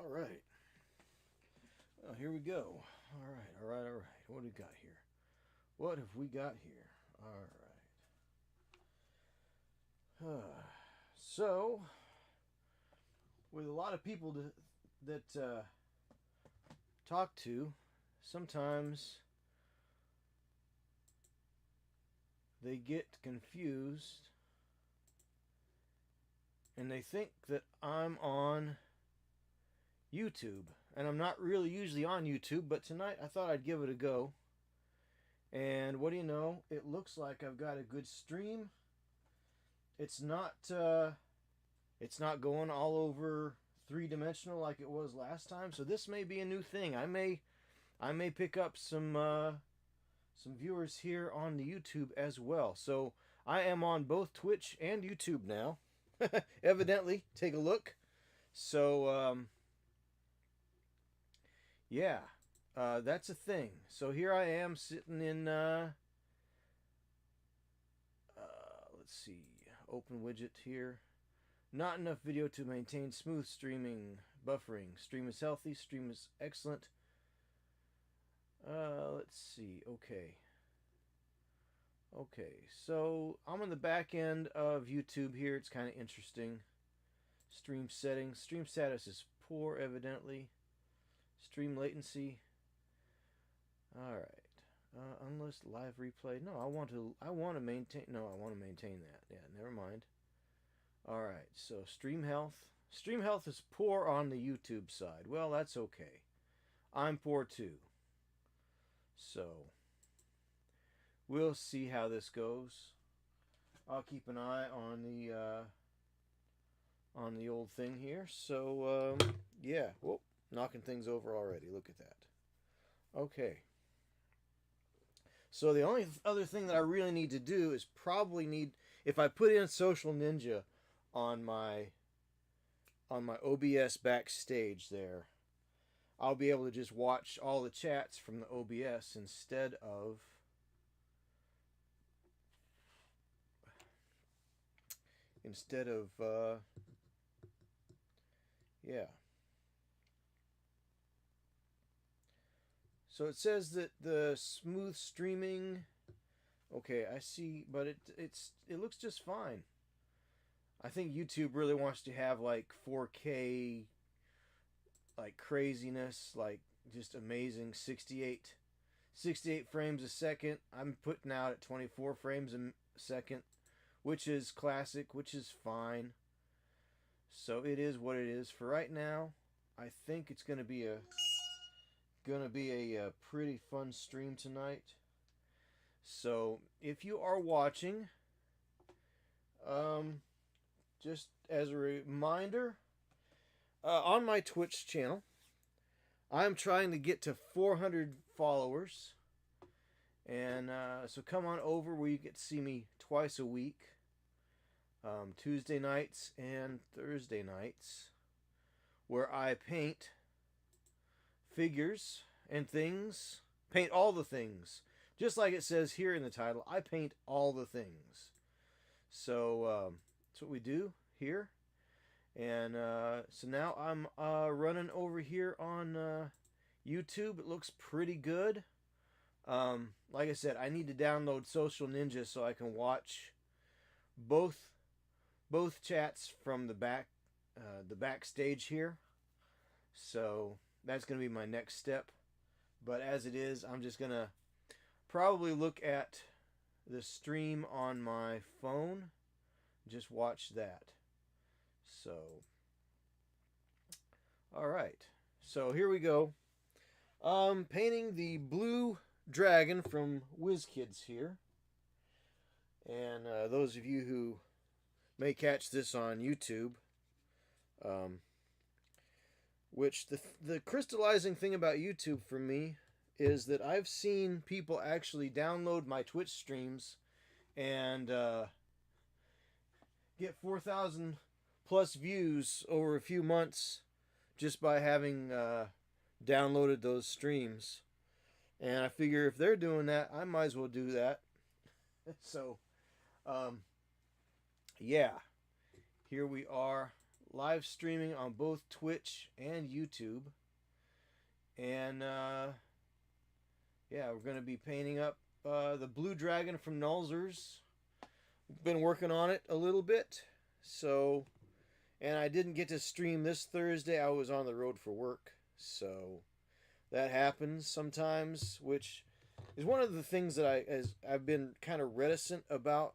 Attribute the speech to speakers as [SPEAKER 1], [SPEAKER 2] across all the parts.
[SPEAKER 1] All right. Here we go. All right, all right, all right. What do we got here? What have we got here? All right. So, with a lot of people that talk to, sometimes they get confused and they think that I'm on YouTube. And I'm not really usually on YouTube, but tonight I thought I'd give it a go. And what do you know? It looks like I've got a good stream. It's not going all over three-dimensional like it was last time. So this may be a new thing. I may pick up some viewers here on the YouTube as well. So I am on both Twitch and YouTube now. Evidently, take a look. So yeah, that's a thing. So here I am sitting in, let's see, open widget here. Not enough video to maintain smooth streaming, buffering. Stream is healthy, stream is excellent. Let's see, okay. Okay, so I'm on the back end of YouTube here. It's kind of interesting. Stream settings. Stream status is poor, evidently. Stream latency. All right. Unless live replay. No, I want to maintain. No, I want to maintain that. Yeah, never mind. All right. So stream health. Stream health is poor on the YouTube side. Well, that's okay. I'm poor too. So we'll see how this goes. I'll keep an eye on the old thing here. So yeah. Whoa. Knocking things over already. Look at that. Okay. So the only other thing that I really need to do is if I put in Social Ninja on my OBS backstage there, I'll be able to just watch all the chats from the OBS instead of yeah. So it says that the smooth streaming, okay, I see, but it looks just fine. I think YouTube really wants to have like 4K, like craziness, like just amazing 68 frames a second. I'm putting out at 24 frames a second, which is classic, which is fine. So it is what it is for right now. I think it's going to be a pretty fun stream tonight. So if you are watching, just as a reminder, on my Twitch channel, I'm trying to get to 400 followers, and so come on over where you get to see me twice a week, Tuesday nights and Thursday nights, where I paint figures and things. Paint all the things. Just like it says here in the title, I paint all the things. So that's what we do here. And so now I'm running over here on YouTube. It looks pretty good. Like I said, I need to download Social Ninja so I can watch both chats from the backstage here. So that's going to be my next step. But as it is, I'm just going to probably look at the stream on my phone. Just watch that. So, all right. So here we go. Painting the blue dragon from WizKids here. And those of you who may catch this on YouTube, which the crystallizing thing about YouTube for me is that I've seen people actually download my Twitch streams and get 4,000 plus views over a few months just by having downloaded those streams. And I figure if they're doing that, I might as well do that. So, yeah, here we are live streaming on both Twitch and YouTube. And yeah, we're going to be painting up the Blue Dragon from Nulzers. Been working on it a little bit. So, and I didn't get to stream this Thursday. I was on the road for work. So, that happens sometimes, which is one of the things that I've been kind of reticent about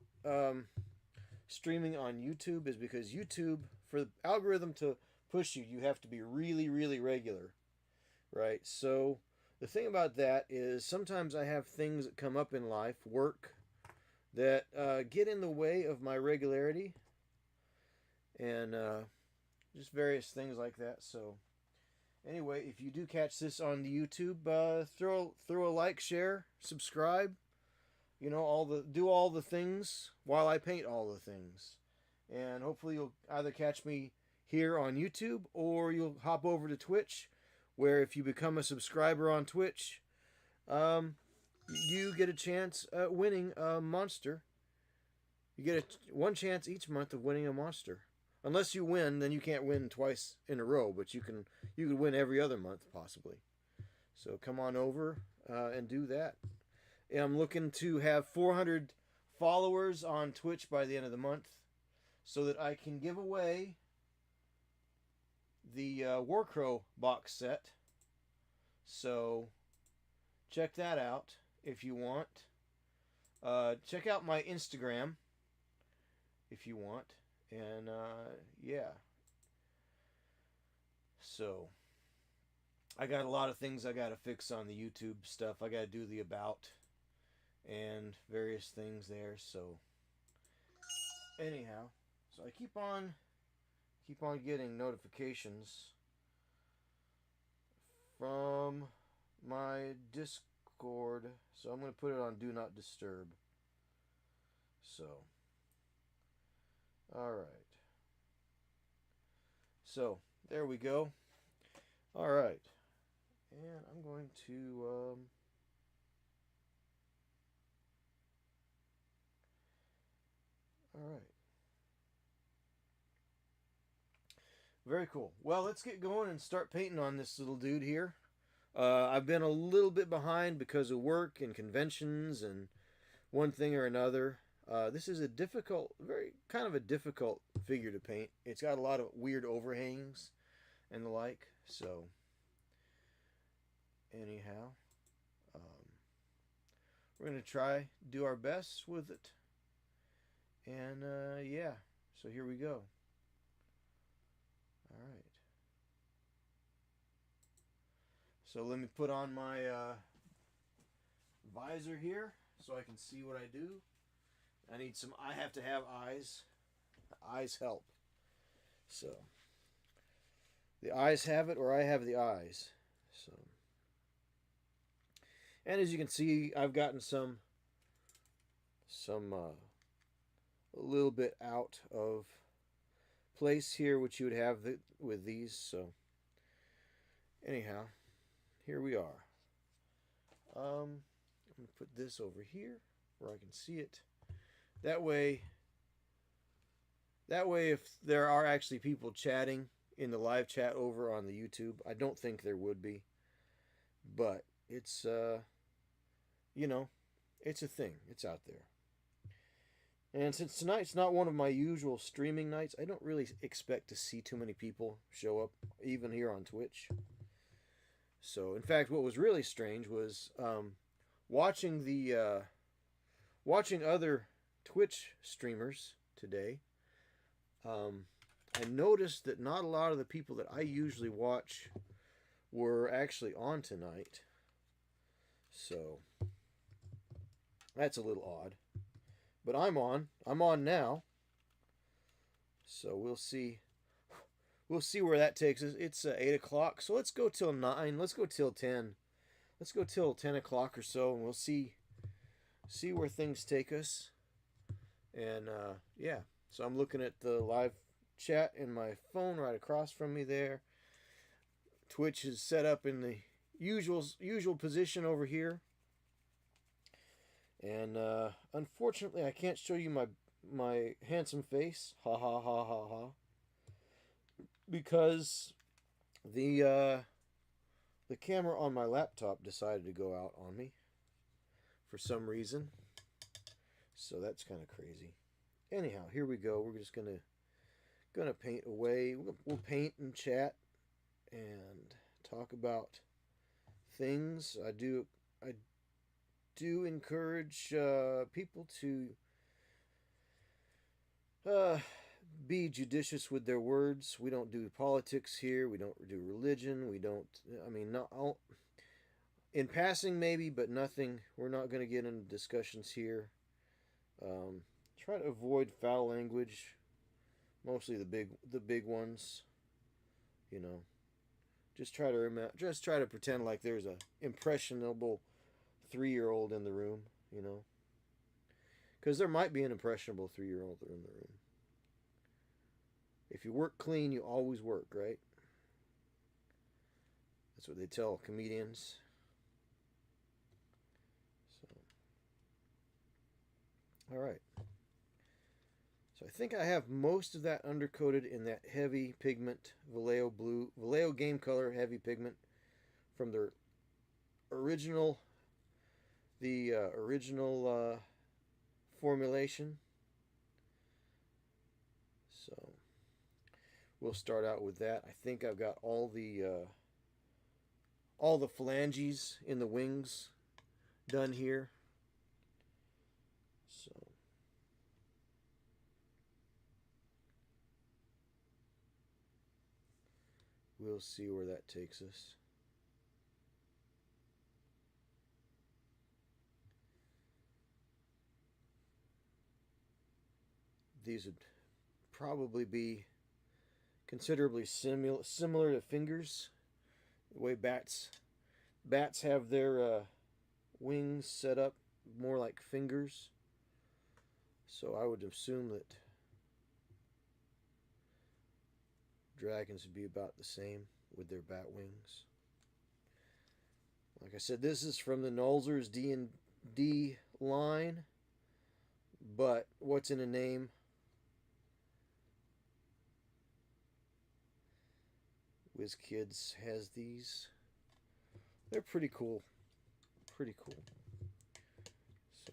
[SPEAKER 1] streaming on YouTube, is because YouTube, for the algorithm to push you, you have to be really, really regular, right? So the thing about that is sometimes I have things that come up in life, work, that get in the way of my regularity, and just various things like that. So anyway, if you do catch this on the YouTube, throw a like, share, subscribe. You know, do all the things while I paint all the things. And hopefully you'll either catch me here on YouTube, or you'll hop over to Twitch, where if you become a subscriber on Twitch, you get a chance at winning a monster. You get one chance each month of winning a monster. Unless you win, then you can't win twice in a row, but you could win every other month possibly. So come on over and do that. I'm looking to have 400 followers on Twitch by the end of the month, so that I can give away the Warcrow box set. So check that out if you want. Check out my Instagram if you want. And yeah. So I got a lot of things I got to fix on the YouTube stuff. I got to do the about and various things there. So anyhow, so I keep on getting notifications from my Discord, so I'm going to put it on Do Not Disturb. So alright, so there we go. Alright, and I'm going to alright. Very cool. Well, let's get going and start painting on this little dude here. I've been a little bit behind because of work and conventions and one thing or another. This is a difficult, very kind of a difficult figure to paint. It's got a lot of weird overhangs and the like. So, anyhow, we're going to try do our best with it. And yeah, so here we go. All right. So let me put on my visor here so I can see what I do. I have to have eyes. Eyes help. So the eyes have it, or I have the eyes. So, and as you can see, I've gotten some a little bit out of place here, which you would have with these. So anyhow, here we are. I'm going to put this over here where I can see it. That way if there are actually people chatting in the live chat over on the YouTube, I don't think there would be, but it's you know, it's a thing. It's out there. And since tonight's not one of my usual streaming nights, I don't really expect to see too many people show up, even here on Twitch. So, in fact, what was really strange was watching other Twitch streamers today. I noticed that not a lot of the people that I usually watch were actually on tonight. So, that's a little odd. But I'm on now. So we'll see where that takes us. It's 8 o'clock, so let's go till 9. Let's go till 10. Let's go till 10 o'clock or so, and we'll see where things take us. And yeah, so I'm looking at the live chat in my phone right across from me there. Twitch is set up in the usual position over here. And unfortunately, I can't show you my handsome face. Ha ha ha ha ha. because the camera on my laptop decided to go out on me for some reason. So that's kind of crazy. Anyhow, here we go. We're just gonna paint away. We'll paint and chat and talk about things. I do encourage people to uh, be judicious with their words. We don't do politics here. We don't do religion. We don't. I mean, not all, in passing maybe, but nothing. We're not going to get into discussions here. Try to avoid foul language. Mostly the big ones. You know, just try to pretend like there's a impressionable 3-year-old in the room. You know, because there might be an impressionable 3-year-old in the room. If you work clean, you always work, right? That's what they tell comedians. So, all right. So I think I have most of that undercoated in that heavy pigment Vallejo blue, Vallejo game color heavy pigment from the original, formulation. So we'll start out with that. I think I've got all the phalanges in the wings done here. So we'll see where that takes us. These would probably be considerably similar to fingers. The way bats have their wings set up more like fingers. So I would assume that dragons would be about the same with their bat wings. Like I said, this is from the Nolzur's D&D line, but what's in a name? WizKids has these. They're pretty cool. Pretty cool. So,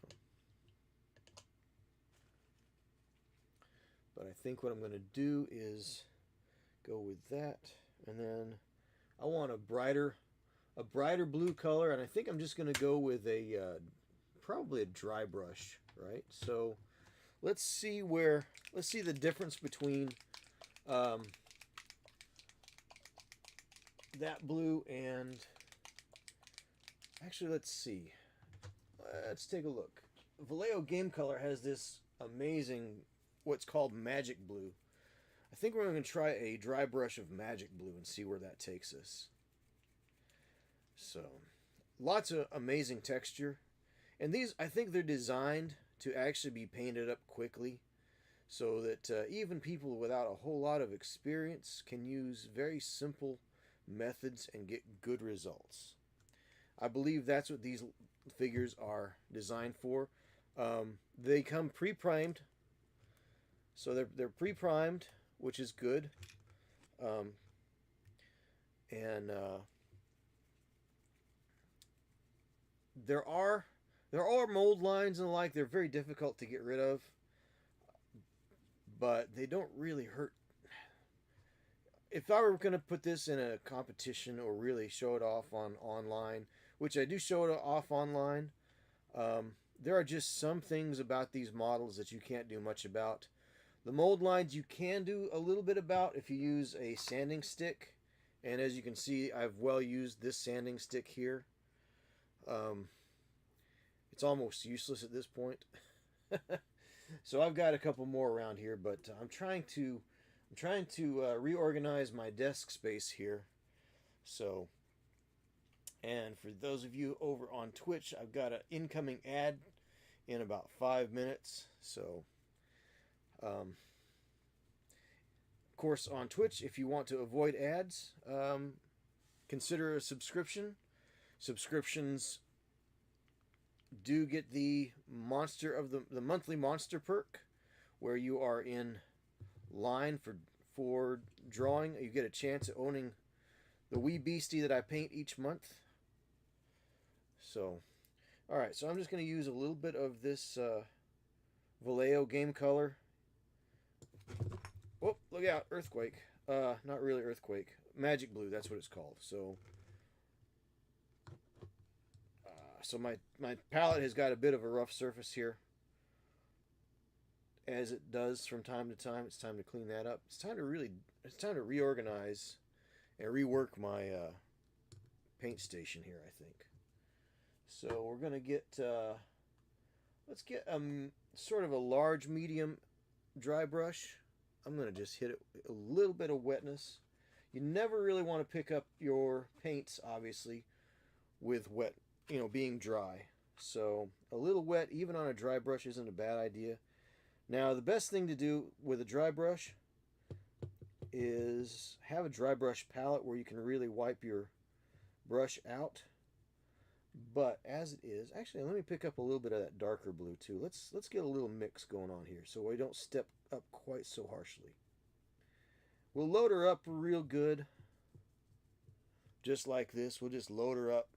[SPEAKER 1] but I think what I'm going to do is go with that, and then I want a brighter blue color, and I think I'm just going to go with probably a dry brush, right? So let's see the difference between that blue and actually let's take a look. Vallejo Game Color has this amazing what's called magic blue. I think we're going to try a dry brush of magic blue and see where that takes us. So lots of amazing texture, and these I think they're designed to actually be painted up quickly so that even people without a whole lot of experience can use very simple methods and get good results. I believe that's what these figures are designed for. They come pre-primed, so they're pre-primed, which is good. And there are mold lines and the like. They're very difficult to get rid of, but they don't really hurt. If I were going to put this in a competition or really show it off online, which I do show it off online, there are just some things about these models that you can't do much about. The mold lines you can do a little bit about if you use a sanding stick, and as you can see, I've well used this sanding stick here. It's almost useless at this point. So I've got a couple more around here, but I'm trying to reorganize my desk space here. So, and for those of you over on Twitch, I've got an incoming ad in about 5 minutes. So, of course, on Twitch, if you want to avoid ads, consider a subscription. Subscriptions do get the monthly monster perk, where you are in line for drawing. You get a chance at owning the wee beastie that I paint each month. So, alright, so I'm just going to use a little bit of this Vallejo game color. Oh, look out, earthquake. Not really earthquake. Magic blue, that's what it's called. So my palette has got a bit of a rough surface here, as it does from time to time. It's time to clean that up. It's time to reorganize and rework my paint station here, I think. So we're gonna get let's get sort of a large medium dry brush. I'm gonna just hit it with a little bit of wetness. You never really want to pick up your paints, obviously, with wet, being dry. So a little wet, even on a dry brush, isn't a bad idea. Now, the best thing to do with a dry brush is have a dry brush palette where you can really wipe your brush out. But as it is, actually, let me pick up a little bit of that darker blue too. Let's get a little mix going on here so we don't step up quite so harshly. We'll load her up real good, just like this. We'll just load her up,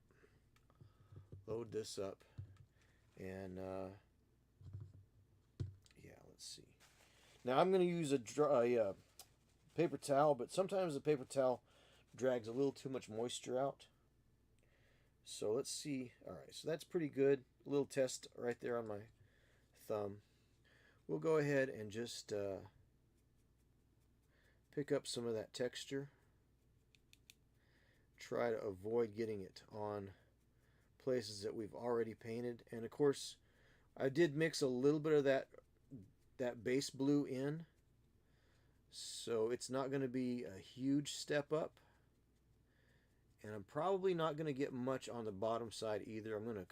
[SPEAKER 1] load this up, and yeah, let's see. Now I'm going to use a paper towel, but sometimes the paper towel drags a little too much moisture out. So let's see. All right, so that's pretty good. A little test right there on my thumb. We'll go ahead and just pick up some of that texture. Try to avoid getting it on places that we've already painted. And of course, I did mix a little bit of that base blue in, so it's not going to be a huge step up. And I'm probably not going to get much on the bottom side either. I'm going to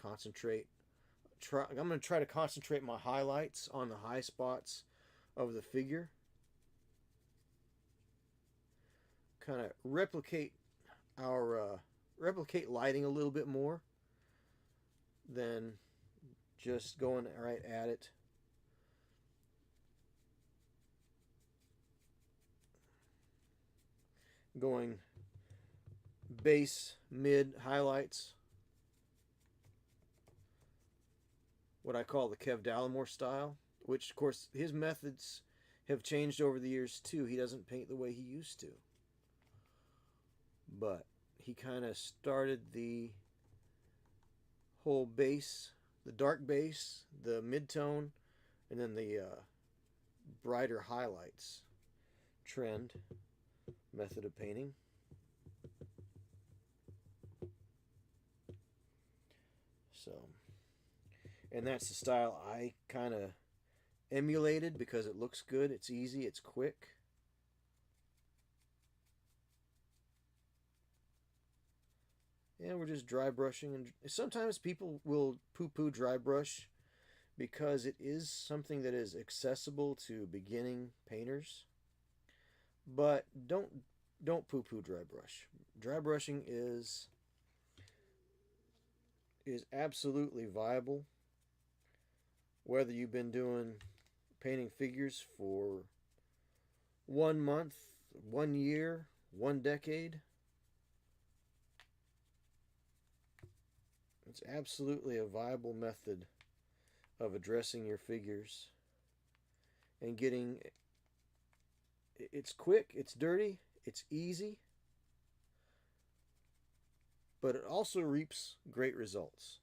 [SPEAKER 1] try to concentrate my highlights on the high spots of the figure. Kind of replicate lighting a little bit more than just going right at it. Going base, mid, highlights. What I call the Kev Dallimore style, which of course his methods have changed over the years too. He doesn't paint the way he used to. But he kind of started the whole base, the dark base, the mid-tone, and then the brighter highlights trend method of painting. So, and that's the style I kind of emulated because it looks good, it's easy, it's quick. And we're just dry brushing, and sometimes people will poo-poo dry brush because it is something that is accessible to beginning painters. But don't poo-poo dry brush. Dry brushing is absolutely viable, whether you've been doing painting figures for 1 month, 1 year, 1 decade. It's absolutely a viable method of addressing your figures and getting. It's quick, it's dirty, it's easy, but it also reaps great results.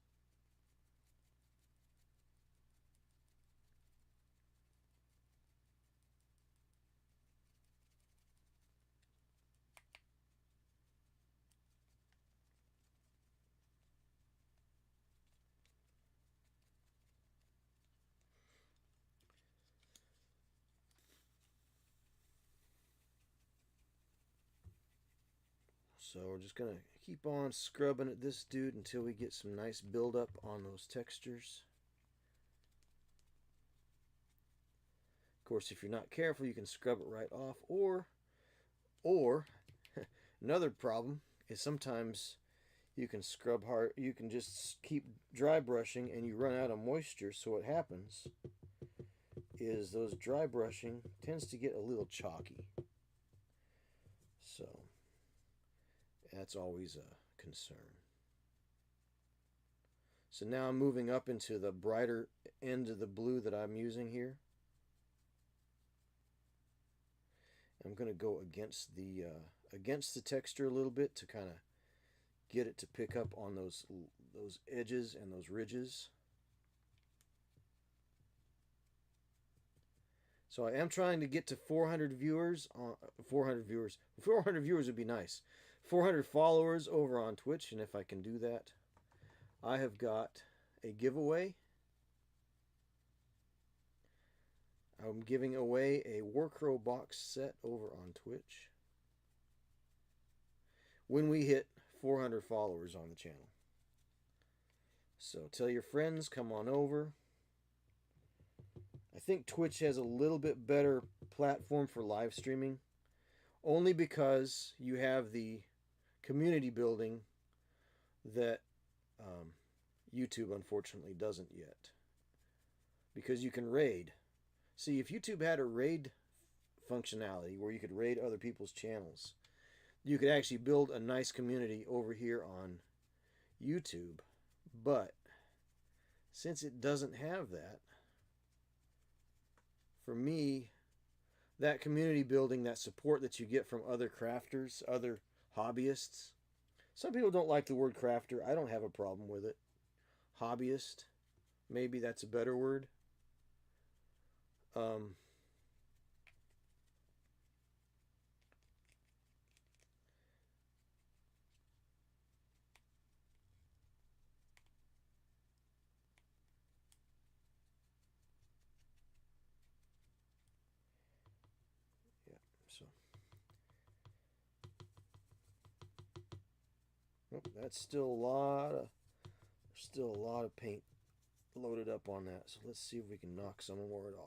[SPEAKER 1] So we're just going to keep on scrubbing at this dude until we get some nice buildup on those textures. Of course, if you're not careful, you can scrub it right off. Or another problem is sometimes you can scrub hard. You can just keep dry brushing and you run out of moisture. So what happens is those dry brushing tends to get a little chalky. So that's always a concern. So now I'm moving up into the brighter end of the blue that I'm using here. I'm going to go against the texture a little bit to kind of get it to pick up on those edges and those ridges. So I am trying to get to 400 viewers. 400 viewers. 400 viewers would be nice. 400 followers over on Twitch, and if I can do that, I have got a giveaway. I'm giving away a Warcrow box set over on Twitch when we hit 400 followers on the channel. So tell your friends, come on over. I think Twitch has a little bit better platform for live streaming, only because you have the community building that YouTube unfortunately doesn't yet. Because you can raid. See, if YouTube had a raid functionality where you could raid other people's channels, you could actually build a nice community over here on YouTube. But since it doesn't have that, for me, that community building, that support that you get from other crafters, other hobbyists. Some people don't like the word crafter. I don't have a problem with it. Hobbyist, maybe that's a better word. So, oh, that's still a lot of paint loaded up on that. So let's see if we can knock some more of that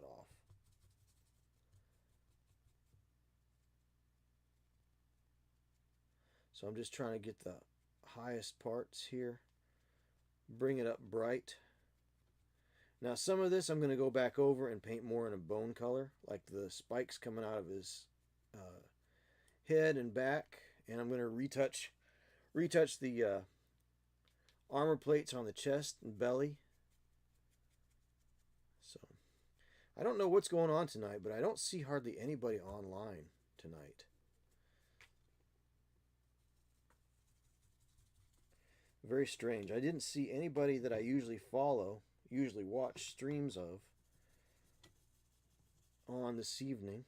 [SPEAKER 1] off. So I'm just trying to get the highest parts here, bring it up bright. Now some of this I'm going to go back over and paint more in a bone color, like the spikes coming out of his head and back, and I'm going to retouch the armor plates on the chest and belly. So I don't know what's going on tonight, but I don't see hardly anybody online tonight. Very strange. I didn't see anybody that I usually follow, usually watch streams of, on this evening.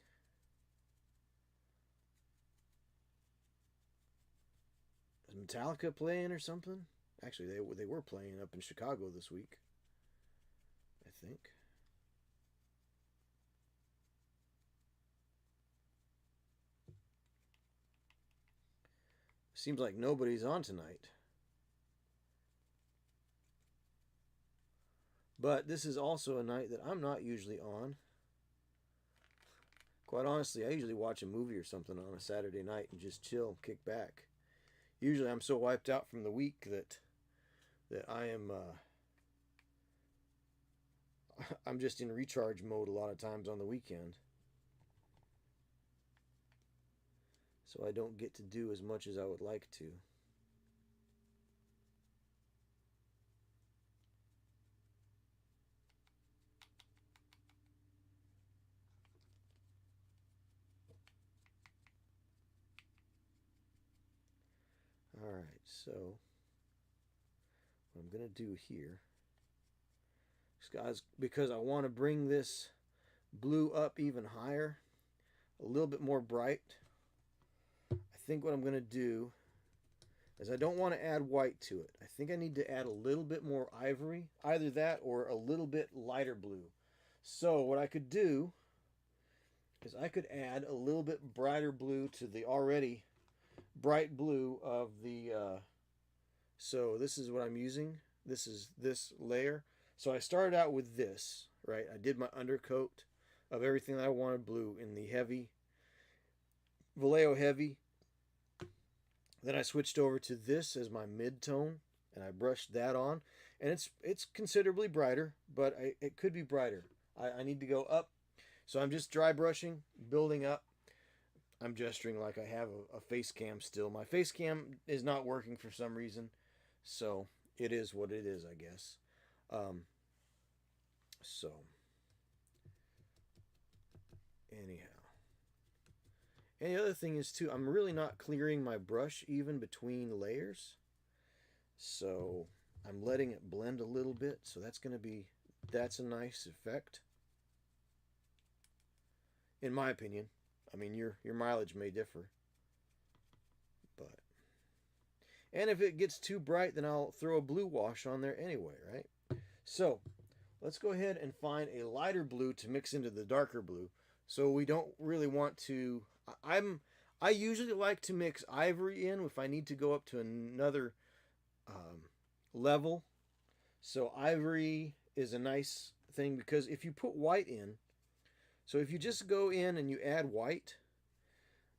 [SPEAKER 1] Is Metallica playing or something? Actually, they were playing up in Chicago this week, I think. Seems like nobody's on tonight. But this is also a night that I'm not usually on. Quite honestly, I usually watch a movie or something on a Saturday night and just chill, kick back. Usually I'm so wiped out from the week that I am I'm just in recharge mode a lot of times on the weekend. So I don't get to do as much as I would like to. Alright, so what I'm going to do here, guys, because I want to bring this blue up even higher, a little bit more bright, I think what I'm going to do is I don't want to add white to it. I think I need to add a little bit more ivory, either that or a little bit lighter blue. So what I could do is I could add a little bit brighter blue to the already bright blue of the so this is what I'm using. This is this layer. So I started out with this, right? I did my undercoat of everything that I wanted blue in the heavy Vallejo heavy. Then I switched over to this as my mid-tone, and I brushed that on, and it's considerably brighter, but it could be brighter. I need to go up, so I'm just dry brushing, building up. I'm gesturing like I have a face cam still. My face cam is not working for some reason, so it is what it is, I guess. Um, so, anyhow. And the other thing is, too, I'm really not clearing my brush even between layers. So, I'm letting it blend a little bit. So, that's a nice effect. In my opinion. I mean, your mileage may differ. But and if it gets too bright, then I'll throw a blue wash on there anyway, right? So, let's go ahead and find a lighter blue to mix into the darker blue. So we don't really want to. I usually like to mix ivory in if I need to go up to another um, level. So ivory is a nice thing because if you put white in, so if you just go in and you add white,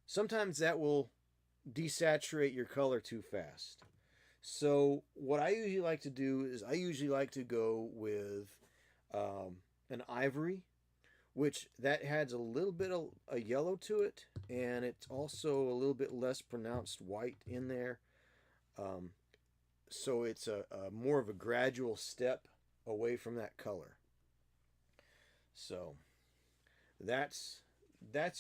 [SPEAKER 1] sometimes that will desaturate your color too fast. So what I usually like to do is I usually like to go with an ivory, which that adds a little bit of a yellow to it, and it's also a little bit less pronounced white in there. Um, so it's a more of a gradual step away from that color. So that's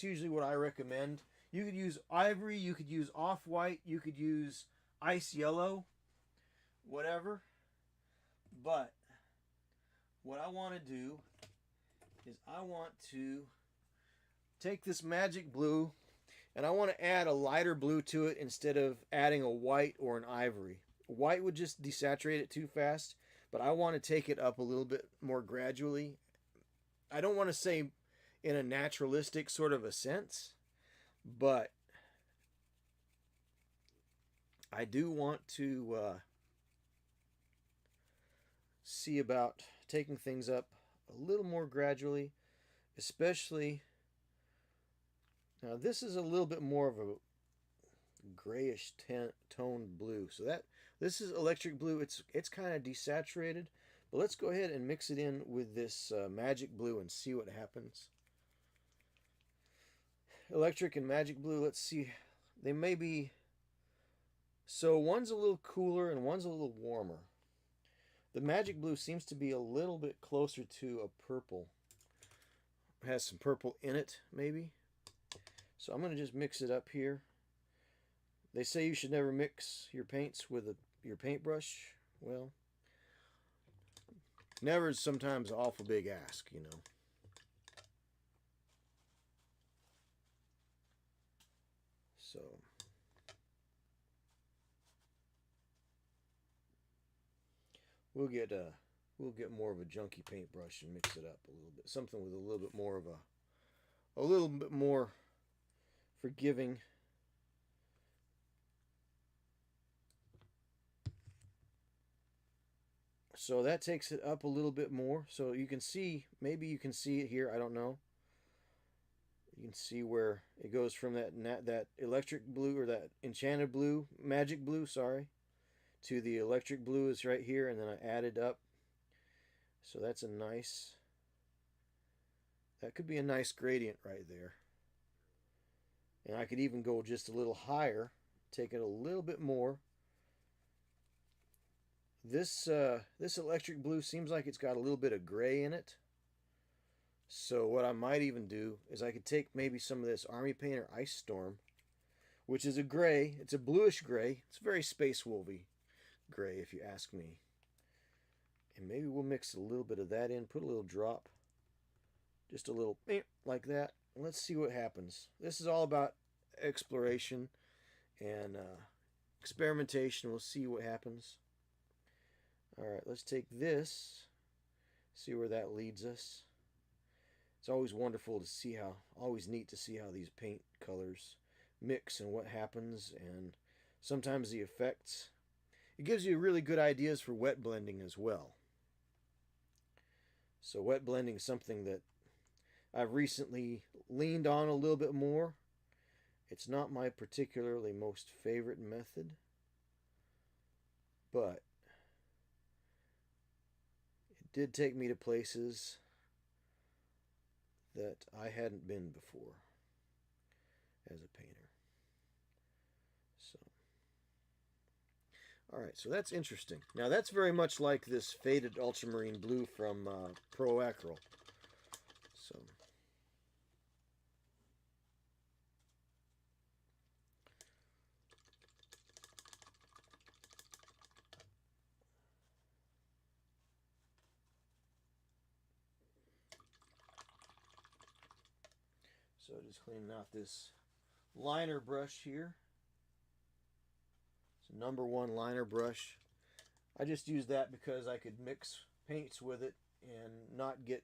[SPEAKER 1] usually what I recommend. You could use ivory, you could use off-white, you could use ice yellow, whatever. But what I want to do is I want to take this magic blue and I want to add a lighter blue to it instead of adding a white or an ivory. White would just desaturate it too fast, but I want to take it up a little bit more gradually. I don't want to say in a naturalistic sort of a sense, but I do want to see about taking things up a little more gradually, especially now this is a little bit more of a grayish toned blue. So that this is electric blue. It's kind of desaturated, but let's go ahead and mix it in with this magic blue and see what happens. Electric and magic blue, let's see. They may be, so one's a little cooler and one's a little warmer. The magic blue seems to be a little bit closer to a purple. It has some purple in it, maybe. So I'm going to just mix it up here. They say you should never mix your paints with your paintbrush. Well, never is sometimes an awful big ask, you know. So we'll get more of a junky paintbrush and mix it up a little bit. Something with a little bit more of a little bit more forgiving. So that takes it up a little bit more. So you can see, maybe you can see it here, I don't know. You can see where it goes from that electric blue, or that enchanted blue, magic blue, sorry, to the electric blue is right here, and then I added up. So that's a nice, that could be a nice gradient right there. And I could even go just a little higher, take it a little bit more. This electric blue seems like it's got a little bit of gray in it. So what I might even do is I could take maybe some of this Army Painter Ice Storm, which is a gray. It's a bluish gray. It's very Space Wolvy gray, if you ask me. And maybe we'll mix a little bit of that in, put a little drop, just a little like that. Let's see what happens. This is all about exploration and experimentation. We'll see what happens. All right, let's take this, see where that leads us. It's always wonderful to see how, always neat to see how these paint colors mix and what happens, and sometimes the effects. It gives you really good ideas for wet blending as well. So wet blending is something that I've recently leaned on a little bit more. It's not my particularly most favorite method, but it did take me to places that I hadn't been before. as a painter. So, all right, so that's interesting. Now that's very much like this faded ultramarine blue from Pro Acryl. So. So just cleaning out this liner brush here. It's a #1 liner brush. I just use that because I could mix paints with it and not get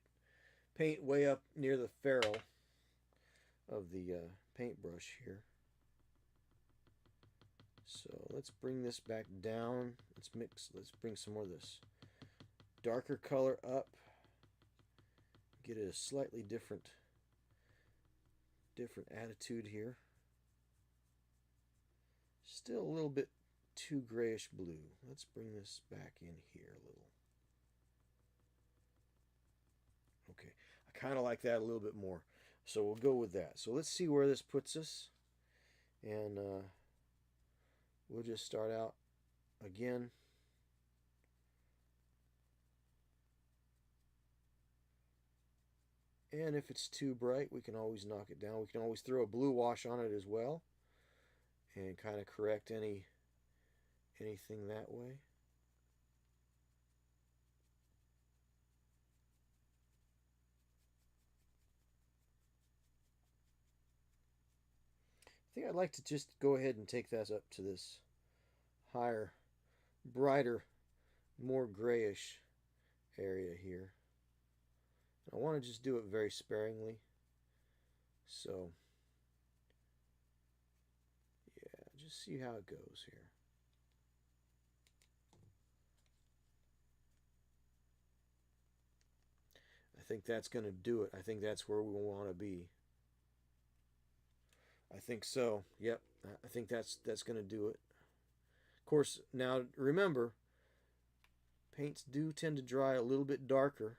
[SPEAKER 1] paint way up near the ferrule of the paintbrush here. So let's bring this back down. Let's bring some more of this darker color up. Get a slightly different attitude here. Still a little bit too grayish blue. Let's bring this back in here a little. Okay, I kind of like that a little bit more. So we'll go with that. So let's see where this puts us. And we'll just start out again. And if it's too bright, we can always knock it down. We can always throw a blue wash on it as well and kind of correct anything that way. I think I'd like to just go ahead and take that up to this higher, brighter, more grayish area here. I want to just do it very sparingly. So, yeah, just see how it goes here. I think that's going to do it. I think that's where we want to be. I think so. Yep, I think that's going to do it. Of course, now remember, paints do tend to dry a little bit darker.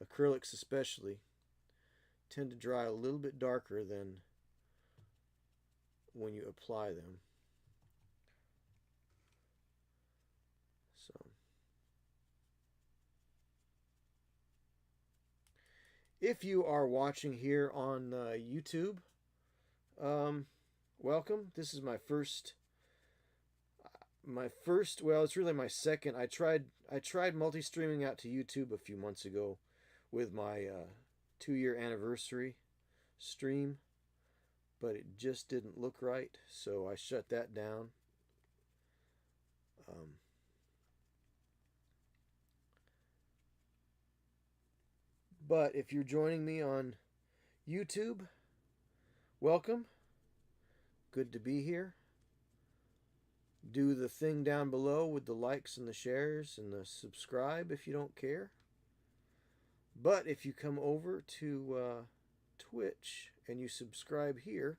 [SPEAKER 1] Acrylics especially tend to dry a little bit darker than when you apply them. So if you are watching here on YouTube, welcome. This is my first, well, it's really my second. I tried multi-streaming out to YouTube a few months ago with my 2-year anniversary stream, but it just didn't look right, so I shut that down. But if you're joining me on YouTube, welcome. Good to be here. Do the thing down below with the likes and the shares and the subscribe if you don't care. But if you come over to Twitch and you subscribe here,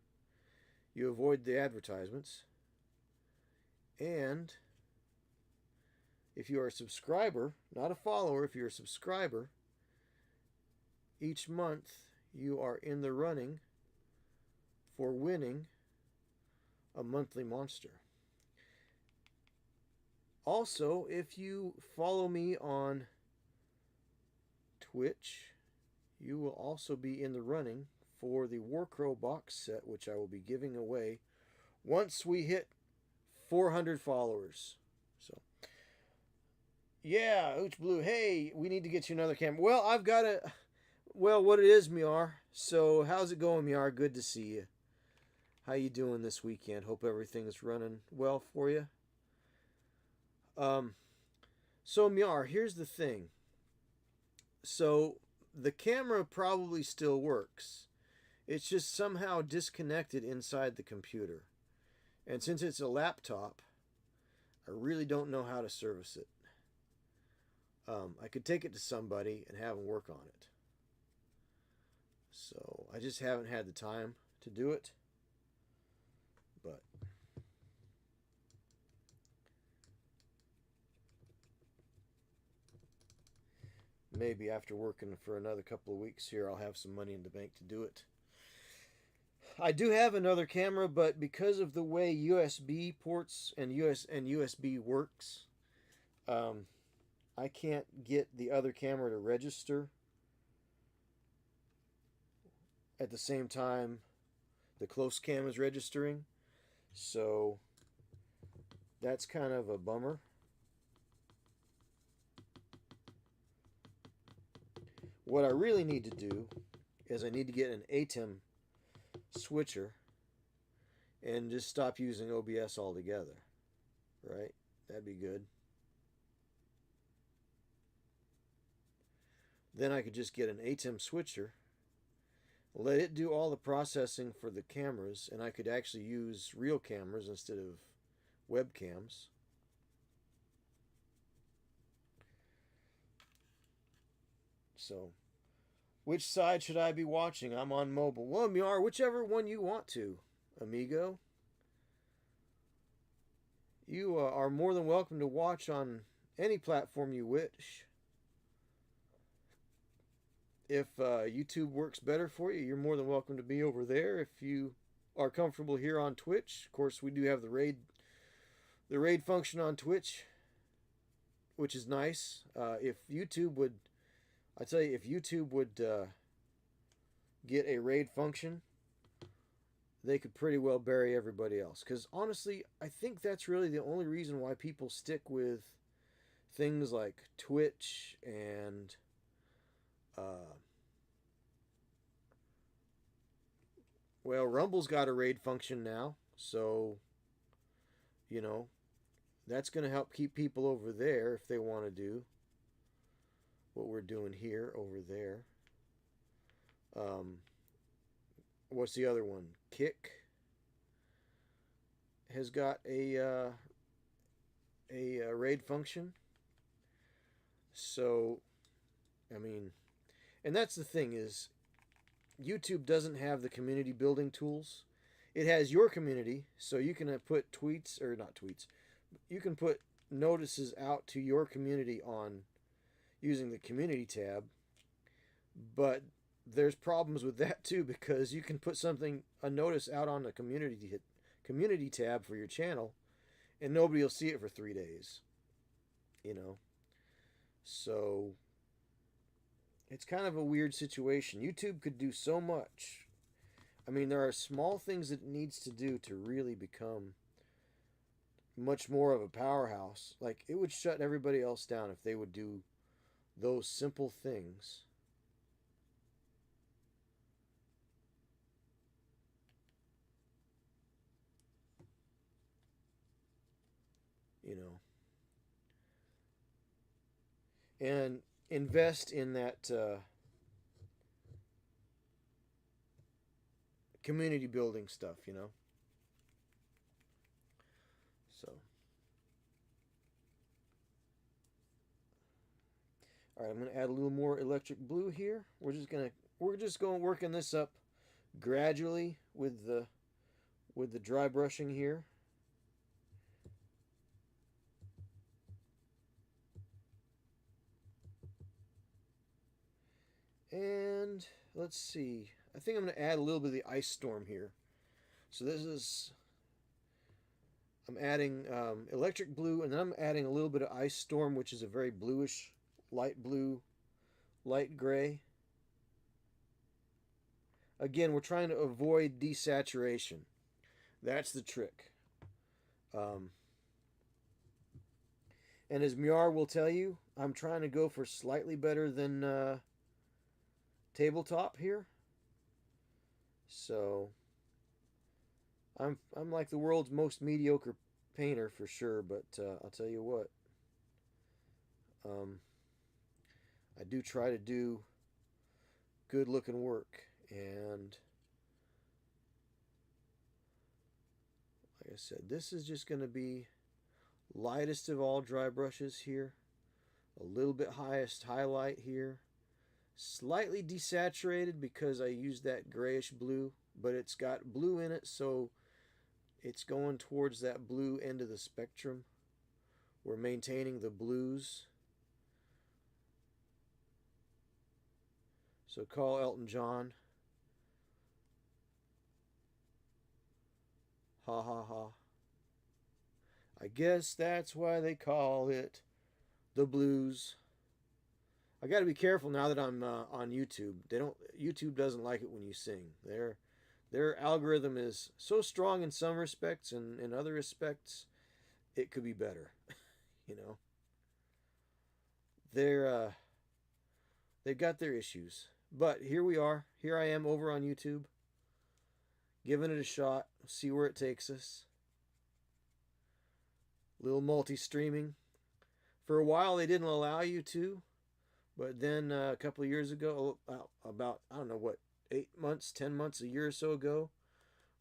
[SPEAKER 1] you avoid the advertisements. And if you are a subscriber, not a follower, if you're a subscriber, each month you are in the running for winning a monthly monster. Also, if you follow me on Twitch, you will also be in the running for the Warcrow box set, which I will be giving away once we hit 400 followers. So, yeah, Ooch Blue, hey, we need to get you another camera. Well, I've got a... Well, what it is, Miar. So, how's it going, Miar? Good to see you. How you doing this weekend? Hope everything's running well for you. So, Miar, here's the thing. So, the camera probably still works. It's just somehow disconnected inside the computer. And since it's a laptop, I really don't know how to service it. I could take it to somebody and have them work on it. So, I just haven't had the time to do it. But maybe after working for another couple of weeks here, I'll have some money in the bank to do it. I do have another camera, but because of the way USB ports and USB works, um, I can't get the other camera to register at the same time the close cam is registering. So that's kind of a bummer. What I really need to do is I need to get an ATEM switcher and just stop using OBS altogether. Right? That'd be good. Then I could just get an ATEM switcher, let it do all the processing for the cameras, and I could actually use real cameras instead of webcams. So, which side should I be watching? I'm on mobile. Well, Miar, whichever one you want to, amigo. You are more than welcome to watch on any platform you wish. If YouTube works better for you, you're more than welcome to be over there. If you are comfortable here on Twitch, of course, we do have the raid function on Twitch, which is nice. If YouTube would, I tell you, if YouTube would get a raid function, they could pretty well bury everybody else. Because honestly, I think that's really the only reason why people stick with things like Twitch and well, Rumble's got a raid function now, so you know that's going to help keep people over there if they want to do what we're doing here over there. What's the other one? Kick has got a raid function. So, I mean, and that's the thing is, YouTube doesn't have the community building tools. It has your community, so you can put tweets, or not tweets, you can put notices out to your community on using the community tab. But there's problems with that too, because you can put a notice out on the community tab for your channel, and nobody will see it for 3 days. You know, so it's kind of a weird situation. YouTube could do so much. I mean, there are small things that it needs to do to really become much more of a powerhouse. Like, it would shut everybody else down if they would do those simple things. You know, and invest in that community building stuff, you know. So, all right, I'm going to add a little more electric blue here. We're just going working this up gradually with the dry brushing here. And let's see. I think I'm going to add a little bit of the ice storm here. So I'm adding electric blue, and then I'm adding a little bit of ice storm, which is a very bluish, light blue, light gray. Again, we're trying to avoid desaturation. That's the trick. And as Miar will tell you, I'm trying to go for slightly better than tabletop here. So I'm like the world's most mediocre painter for sure, but I'll tell you what, I do try to do good looking work. And like I said, this is just going to be lightest of all dry brushes here, a little bit highest highlight here, slightly desaturated because I used that grayish blue, but it's got blue in it, so it's going towards that blue end of the spectrum. We're maintaining the blues. So call Elton John. Ha ha ha. I guess that's why they call it the blues. I got to be careful now that I'm on YouTube. YouTube doesn't like it when you sing. Their algorithm is so strong in some respects, and in other respects, it could be better. You know, they're they've got their issues. But here we are. Here I am over on YouTube, giving it a shot. See where it takes us. Little multi-streaming. For a while, they didn't allow you to, but then a couple of years ago, about I don't know what, 8 months, 10 months, a year or so ago,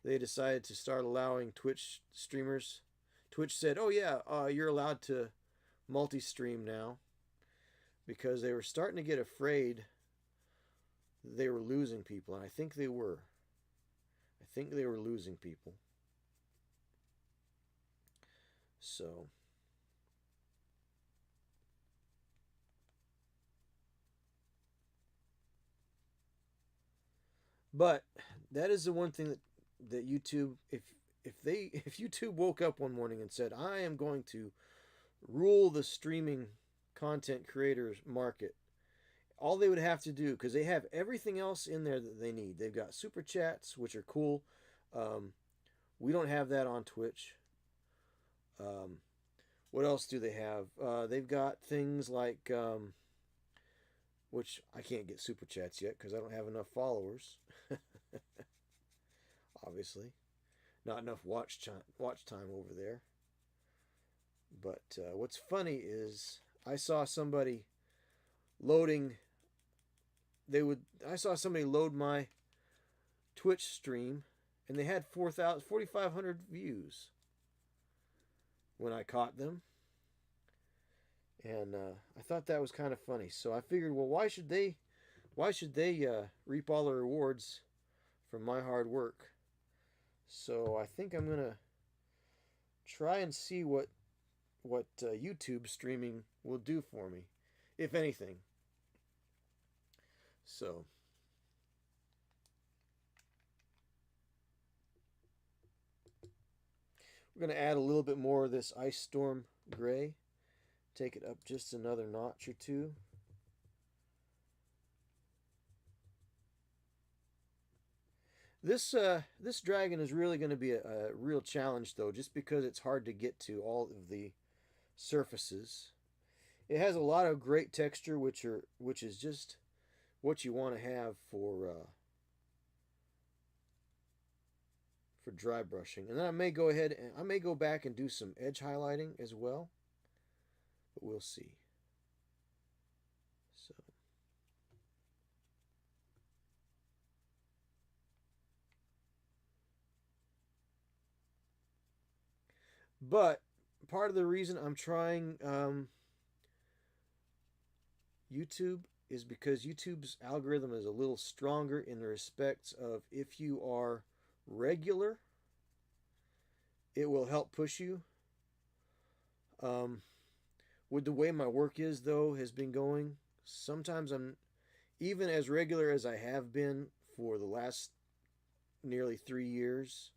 [SPEAKER 1] they decided to start allowing Twitch streamers. Twitch said, "Oh yeah, you're allowed to multi-stream now," because they were starting to get afraid they were losing people, and I think they were. I think they were losing people. So, but that is the one thing that YouTube, if YouTube woke up one morning and said, "I am going to rule the streaming content creators market," all they would have to do, because they have everything else in there that they need. They've got super chats, which are cool. Um, we don't have that on Twitch. Um, what else do they have? They've got things like, which I can't get super chats yet because I don't have enough followers. Obviously, not enough watch time over there. But what's funny is I saw somebody loading. I saw somebody load my Twitch stream, and they had 4,500 views when I caught them. And I thought that was kind of funny. So I figured, well, why should they reap all the rewards from my hard work? So I think I'm gonna try and see what YouTube streaming will do for me, if anything. So we're gonna add a little bit more of this Ice Storm Gray. Take it up just another notch or two. This dragon is really going to be a real challenge, though, just because it's hard to get to all of the surfaces. It has a lot of great texture, which is just what you want to have for dry brushing. And then I may go ahead and I may go back and do some edge highlighting as well, but we'll see. So. But part of the reason I'm trying YouTube is because YouTube's algorithm is a little stronger in the respects of, if you are regular, it will help push you. With the way my work is, though, has been going, sometimes I'm, even as regular as I have been for the last nearly 3 years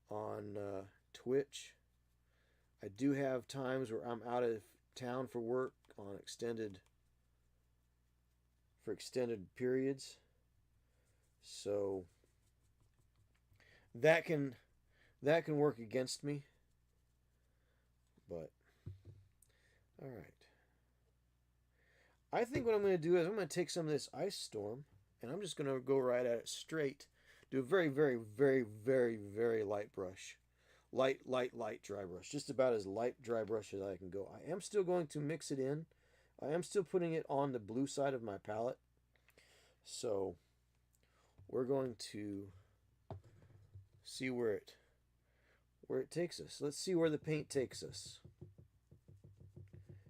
[SPEAKER 1] on Twitch, I do have times where I'm out of town for work on extended periods. So that can work against me. But all right. I think what I'm going to do is I'm going to take some of this Ice Storm and I'm just going to go right at it straight. Do a very, very, very, very, very light brush. Light dry brush. Just about as light dry brush as I can go. I am still going to mix it in. I am still putting it on the blue side of my palette. So we're going to see where it takes us. Let's see where the paint takes us.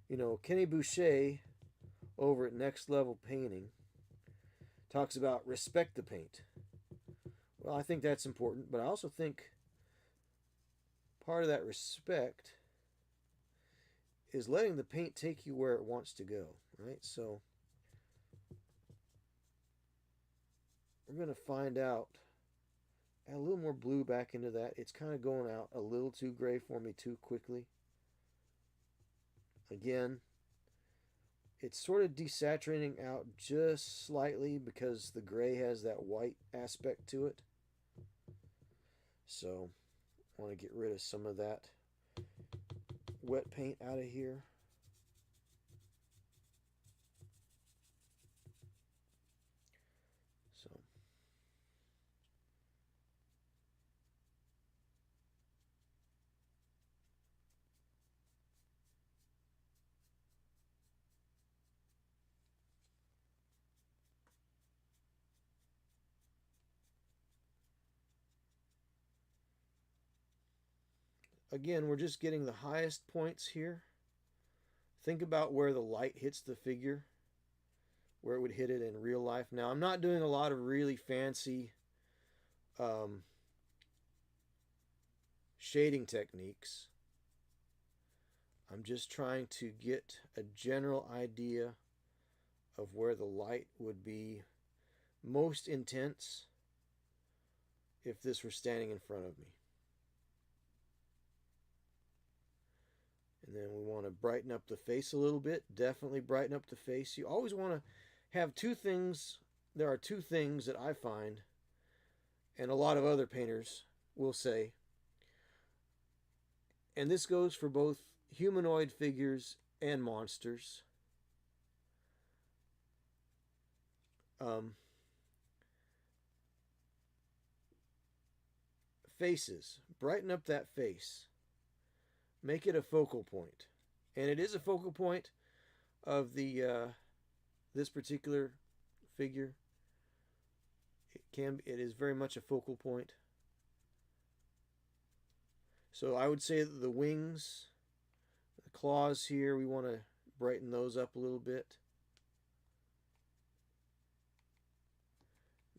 [SPEAKER 1] You know, Kenny Boucher over at Next Level Painting talks about respect the paint. Well, I think that's important, but I also think part of that respect is letting the paint take you where it wants to go, right? So we're going to find out add a little more blue back into that. It's kind of going out a little too gray for me too quickly. Again, it's sort of desaturating out just slightly because the gray has that white aspect to it. So I want to get rid of some of that wet paint out of here. So again, we're just getting the highest points here. Think about where the light hits the figure, where it would hit it in real life. Now, I'm not doing a lot of really fancy shading techniques. I'm just trying to get a general idea of where the light would be most intense if this were standing in front of me. And then we want to brighten up the face a little bit. Definitely brighten up the face. You always want to have two things. There are two things that I find, and a lot of other painters will say, and this goes for both humanoid figures and monsters. Faces. Brighten up that face. Make it a focal point. And it is a focal point of the this particular figure. It is very much a focal point. So I would say that the wings, the claws here, we want to brighten those up a little bit.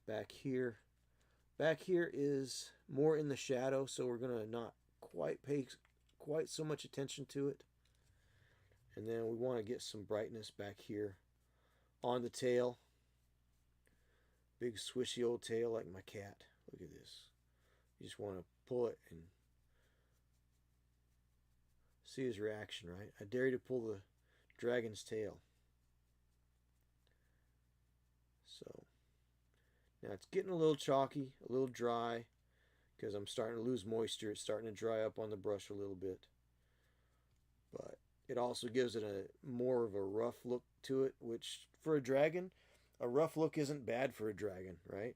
[SPEAKER 1] Back here is more in the shadow, so we're going to not quite pay quite so much attention to it. And then we want to get some brightness back here on the tail. Big swishy old tail like my cat. Look at this. You just want to pull it and see his reaction, right? I dare you to pull the dragon's tail. So now it's getting a little chalky, a little dry, because I'm starting to lose moisture. It's starting to dry up on the brush a little bit. But it also gives it a more of a rough look to it, which for a dragon, a rough look isn't bad for a dragon, right?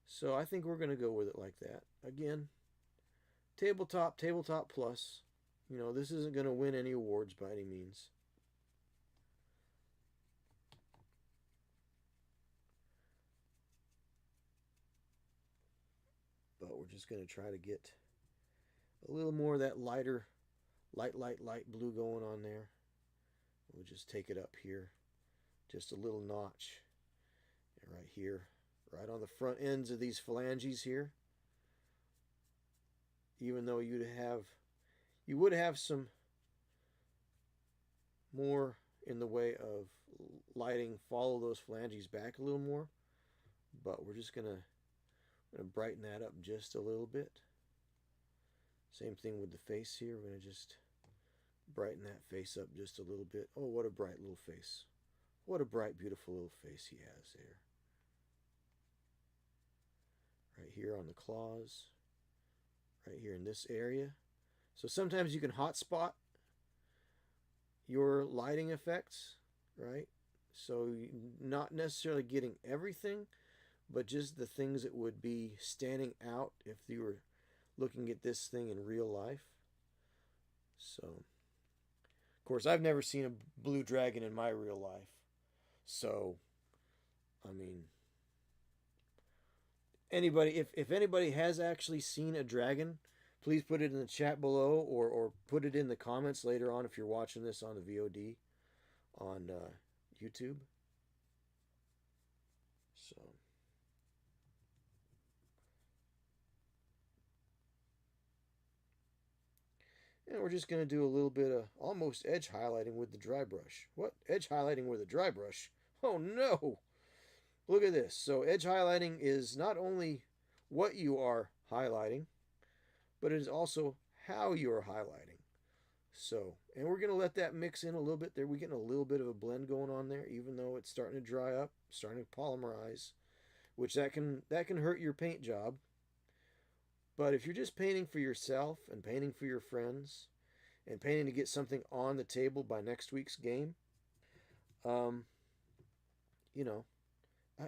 [SPEAKER 1] So I think we're going to go with it like that. Again, tabletop plus. You know, this isn't going to win any awards by any means. But we're just going to try to get a little more of that light blue going on there. We'll just take it up here, just a little notch, and right here, right on the front ends of these phalanges here. Even though you would have some more in the way of lighting, follow those phalanges back a little more, but we're just gonna brighten that up just a little bit. Same thing with the face here. We're going to just brighten that face up just a little bit. Oh, what a bright little face. What a bright, beautiful little face he has there. Right here on the claws. Right here in this area. So sometimes you can hotspot your lighting effects, right? So not necessarily getting everything, but just the things that would be standing out if you were looking at this thing in real life. So, of course, I've never seen a blue dragon in my real life. So, I mean, if anybody has actually seen a dragon, please put it in the chat below, or put it in the comments later on if you're watching this on the VOD on YouTube. So. And we're just going to do a little bit of almost edge highlighting with the dry brush. What? Edge highlighting with a dry brush? Oh no! Look at this. So edge highlighting is not only what you are highlighting, but it is also how you are highlighting. So, and we're going to let that mix in a little bit there. We're getting a little bit of a blend going on there, even though it's starting to dry up, starting to polymerize, which that can hurt your paint job. But if you're just painting for yourself and painting for your friends and painting to get something on the table by next week's game, um, you know,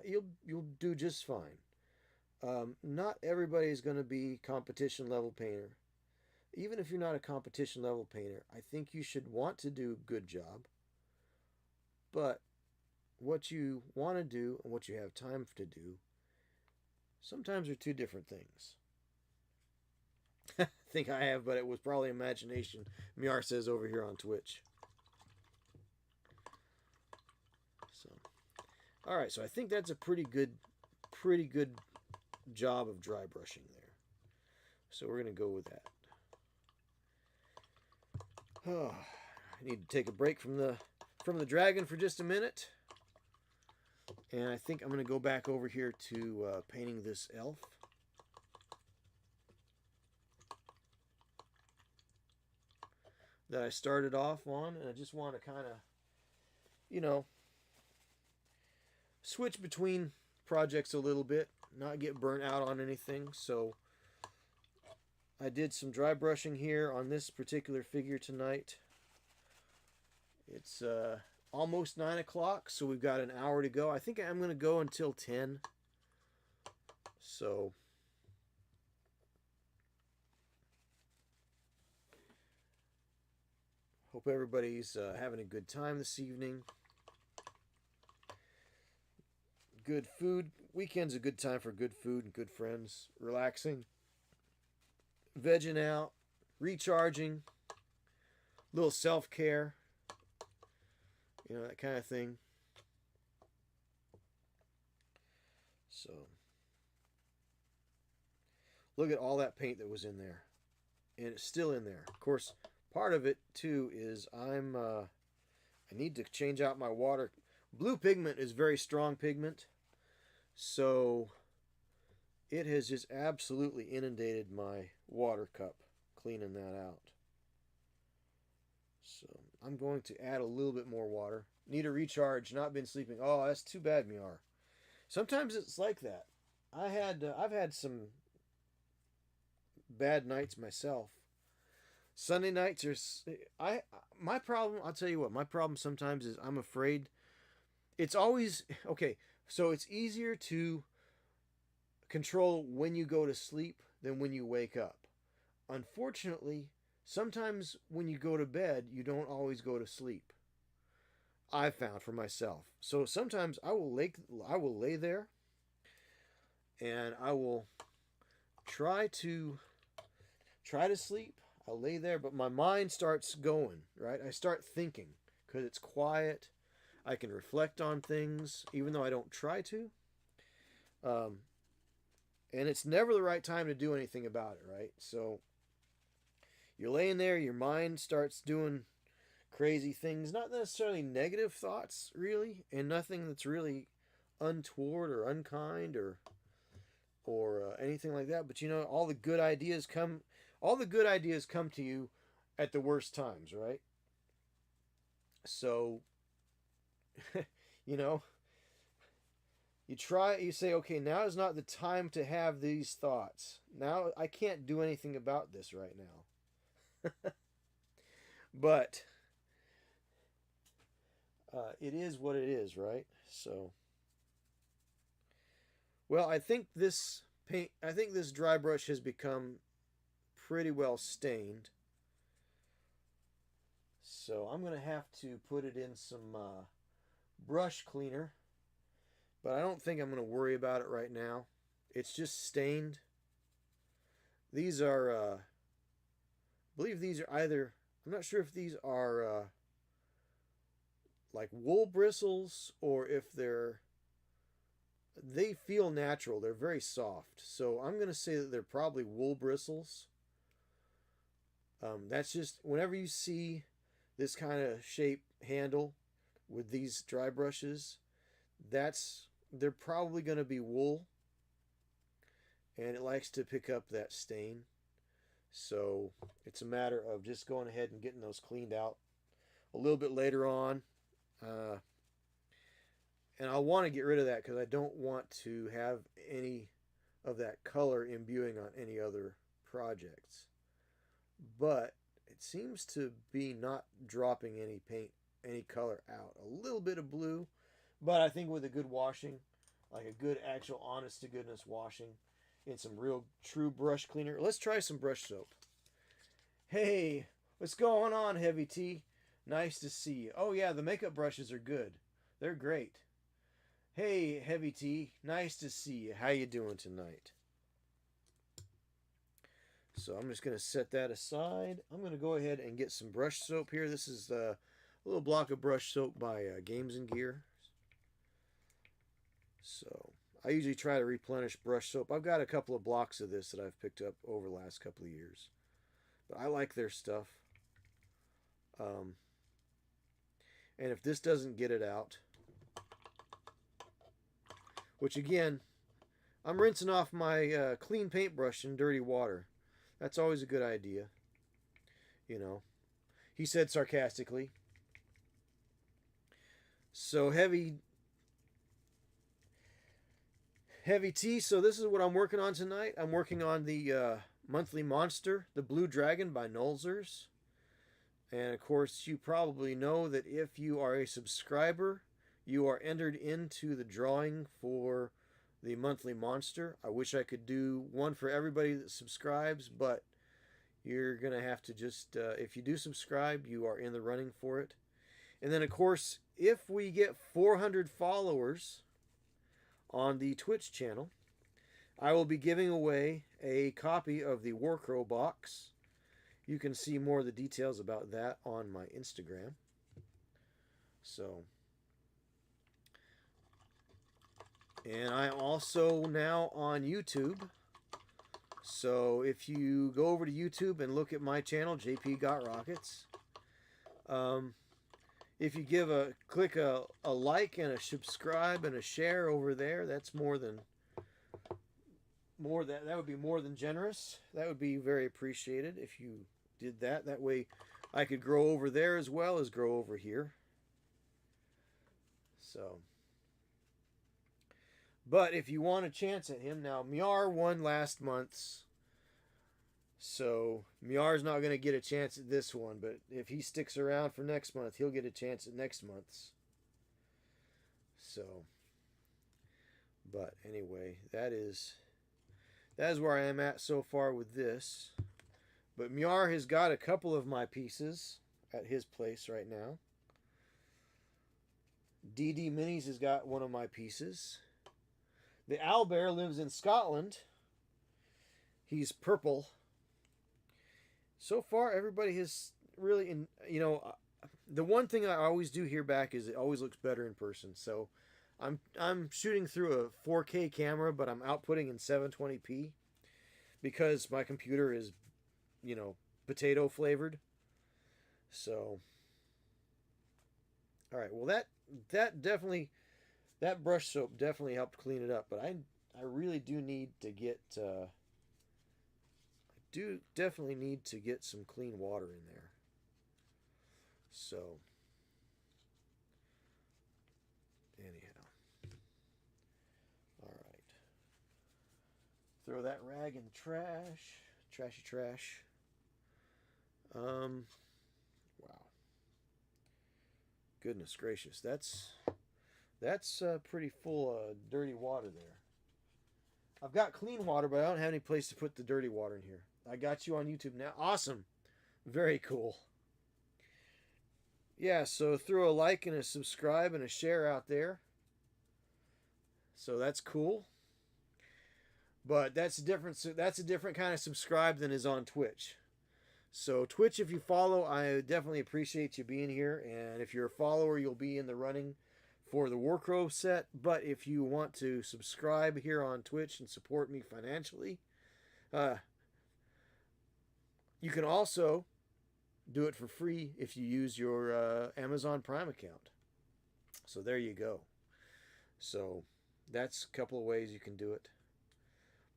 [SPEAKER 1] you'll do just fine. Not everybody is going to be competition level painter. Even if you're not a competition level painter, I think you should want to do a good job. But what you want to do and what you have time to do sometimes are two different things. I think I have, but it was probably imagination. Miar says over here on Twitch. So, all right. So I think that's a pretty good job of dry brushing there. So we're gonna go with that. Oh, I need to take a break from the dragon for just a minute, and I think I'm gonna go back over here to painting this elf. That I started off on, and I just want to kind of, switch between projects a little bit, not get burnt out on anything. So I did some dry brushing here on this particular figure tonight. It's almost 9 o'clock, so we've got an hour to go. I think I'm going to go until 10. So hope everybody's having a good time this evening. Good food. Weekend's a good time for good food and good friends. Relaxing. Vegging out. Recharging. Little self-care. That kind of thing. So, look at all that paint that was in there. And it's still in there. Of course, part of it too is I need to change out my water. Blue pigment is very strong pigment, so it has just absolutely inundated my water cup, cleaning that out. So I'm going to add a little bit more water. Need a recharge, not been sleeping. Oh, that's too bad, Miar. Sometimes it's like that. I've had some bad nights myself. Sunday nights are my problem. I'll tell you what. My problem sometimes is I'm afraid. It's always okay. So it's easier to control when you go to sleep than when you wake up. Unfortunately, sometimes when you go to bed, you don't always go to sleep. I've found for myself. So sometimes I will lay there and I will try to sleep. I'll lay there, but my mind starts going, right? I start thinking because it's quiet. I can reflect on things, even though I don't try to. And it's never the right time to do anything about it, right? So you're laying there, your mind starts doing crazy things, not necessarily negative thoughts, really, and nothing that's really untoward or unkind or anything like that. But all the good ideas come to you at the worst times, right? So you say, okay, now is not the time to have these thoughts. Now I can't do anything about this right now. But it is what it is, right? So, well, I think this dry brush has become pretty well stained. So I'm going to have to put it in some brush cleaner. But I don't think I'm going to worry about it right now. It's just stained. These are, I believe these are either, I'm not sure if these are like wool bristles or if they feel natural. They're very soft. So I'm going to say that they're probably wool bristles. That's just, whenever you see this kind of shape handle with these dry brushes, they're probably going to be wool. and it likes to pick up that stain. So it's a matter of just going ahead and getting those cleaned out a little bit later on. And I want to get rid of that because I don't want to have any of that color imbuing on any other projects. But it seems to be not dropping any paint, any color out. A little bit of blue, but I think with a good washing, like a good actual honest to goodness washing in some real true brush cleaner. Let's try some brush soap. Hey, what's going on, Heavy T? Nice to see you. Oh yeah, the makeup brushes are good. They're great. Hey, Heavy T, nice to see you. How you doing tonight? So I'm just going to set that aside. I'm going to go ahead and get some brush soap here. This is a little block of brush soap by Games and Gear. So I usually try to replenish brush soap. I've got a couple of blocks of this that I've picked up over the last couple of years. But I like their stuff. And if this doesn't get it out, which again, I'm rinsing off my clean paintbrush in dirty water. That's always a good idea. You know, he said sarcastically. So Heavy T, so this is what I'm working on tonight. I'm working on the monthly monster, the Blue Dragon by Nolzers. And of course, you probably know that if you are a subscriber, you are entered into the drawing for the monthly monster. I wish I could do one for everybody that subscribes, but you're going to have to just, if you do subscribe, you are in the running for it. And then, of course, if we get 400 followers on the Twitch channel, I will be giving away a copy of the Warcrow box. You can see more of the details about that on my Instagram. So, and I'm also now on YouTube. So if you go over to YouTube and look at my channel, JP Gotrokkits, if you click a like and a subscribe and a share over there, that's that would be more than generous. That would be very appreciated if you did that. That way I could grow over there as well as grow over here. So, but if you want a chance at him, now Miar won last month's, so Miar's not going to get a chance at this one, but if he sticks around for next month, he'll get a chance at next month's. So, but anyway, that is where I am at so far with this. But Miar has got a couple of my pieces at his place right now. DD Minis has got one of my pieces. The owlbear lives in Scotland. He's purple. So far, everybody has really, the one thing I always do hear back is it always looks better in person. So I'm shooting through a 4K camera, but I'm outputting in 720p because my computer is, potato flavored. So, all right. Well, that brush soap definitely helped clean it up, but I really do need to get, definitely need to get some clean water in there. So, anyhow. All right. Throw that rag in the trash. Trashy trash. Wow. Goodness gracious. That's pretty full of dirty water there. I've got clean water, but I don't have any place to put the dirty water in here. I got you on YouTube now. Awesome. Very cool. Yeah, so throw a like and a subscribe and a share out there. So that's cool. But that's a different kind of subscribe than is on Twitch. So Twitch, if you follow, I definitely appreciate you being here. And if you're a follower, you'll be in the running for the Warcrow set. But if you want to subscribe here on Twitch and support me financially, you can also do it for free if you use your Amazon Prime account. So there you go. So that's a couple of ways you can do it.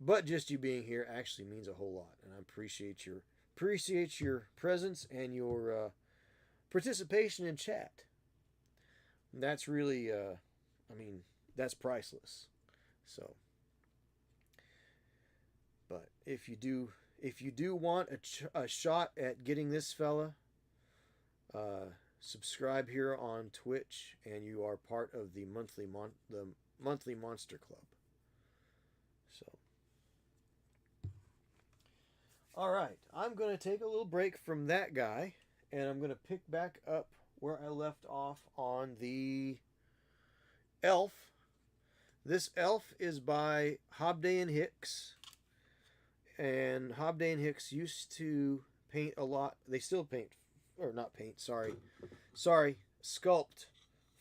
[SPEAKER 1] But just you being here actually means a whole lot, and I appreciate your presence and your participation in chat. And that's really, I mean, that's priceless. So, but if you do want a shot at getting this fella, subscribe here on Twitch, and you are part of the monthly Monster Club. So, all right, I'm going to take a little break from that guy, and I'm going to pick back up where I left off on the elf. This elf is by Hobday and Hicks, and Hobday and Hicks used to paint a lot. They still paint, or not paint. Sorry, sculpt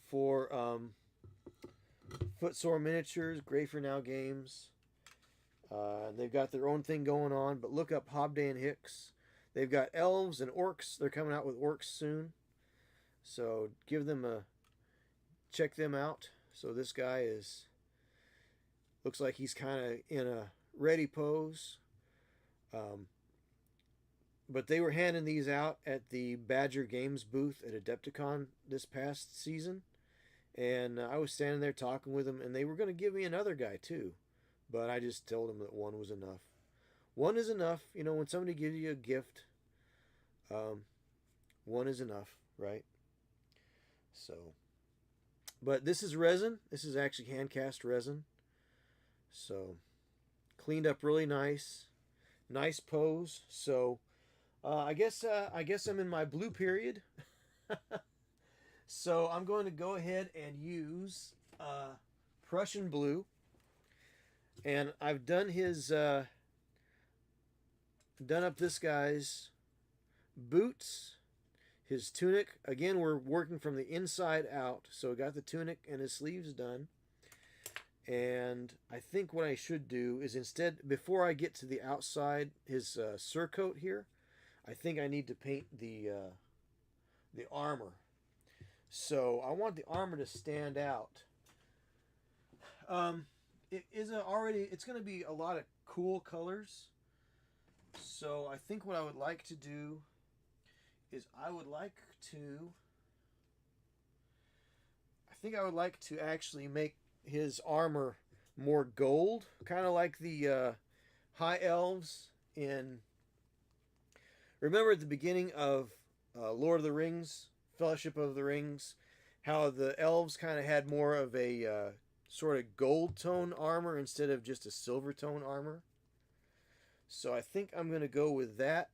[SPEAKER 1] for Footsore Miniatures, Gray for Now Games. They've got their own thing going on, but look up Hobday and Hicks. They've got elves and orcs. They're coming out with orcs soon, so check them out. So this guy looks like he's kind of in a ready pose. But they were handing these out at the Badger Games booth at Adepticon this past season, and I was standing there talking with them, and they were going to give me another guy too, but I just told them that one was enough. One is enough, you know. When somebody gives you a gift, one is enough, right? So, but this is resin. This is actually hand cast resin. So, cleaned up really nice pose. So, I guess I'm in my blue period. So I'm going to go ahead and use Prussian blue, and I've done up this guy's boots, his tunic. Again, we're working from the inside out, so I got the tunic and his sleeves done. And I think what I should do is, instead, before I get to the outside, his surcoat here, I think I need to paint the armor. So I want the armor to stand out. It's going to be a lot of cool colors. So I think what I would like to do is I would like to actually make his armor more gold, kind of like the high elves in. Remember at the beginning of Lord of the Rings, Fellowship of the Rings, how the elves kind of had more of a sort of gold tone armor instead of just a silver tone armor. So I think I'm going to go with that,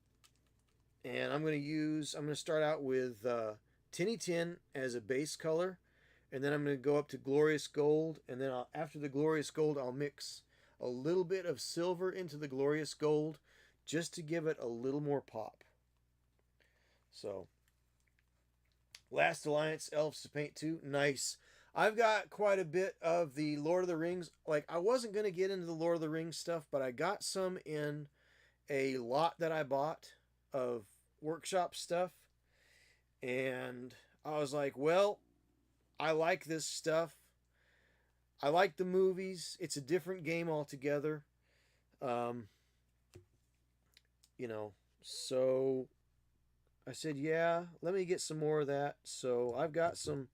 [SPEAKER 1] and I'm going to start out with Tinny Tin as a base color, and then I'm going to go up to Glorious Gold, and then after the Glorious Gold, I'll mix a little bit of silver into the Glorious Gold just to give it a little more pop. So, Last Alliance elves to paint too. Nice. I've got quite a bit of the Lord of the Rings. Like, I wasn't going to get into the Lord of the Rings stuff, but I got some in a lot that I bought of workshop stuff. And I was like, well, I like this stuff. I like the movies. It's a different game altogether. So I said, yeah, let me get some more of that. So I've got some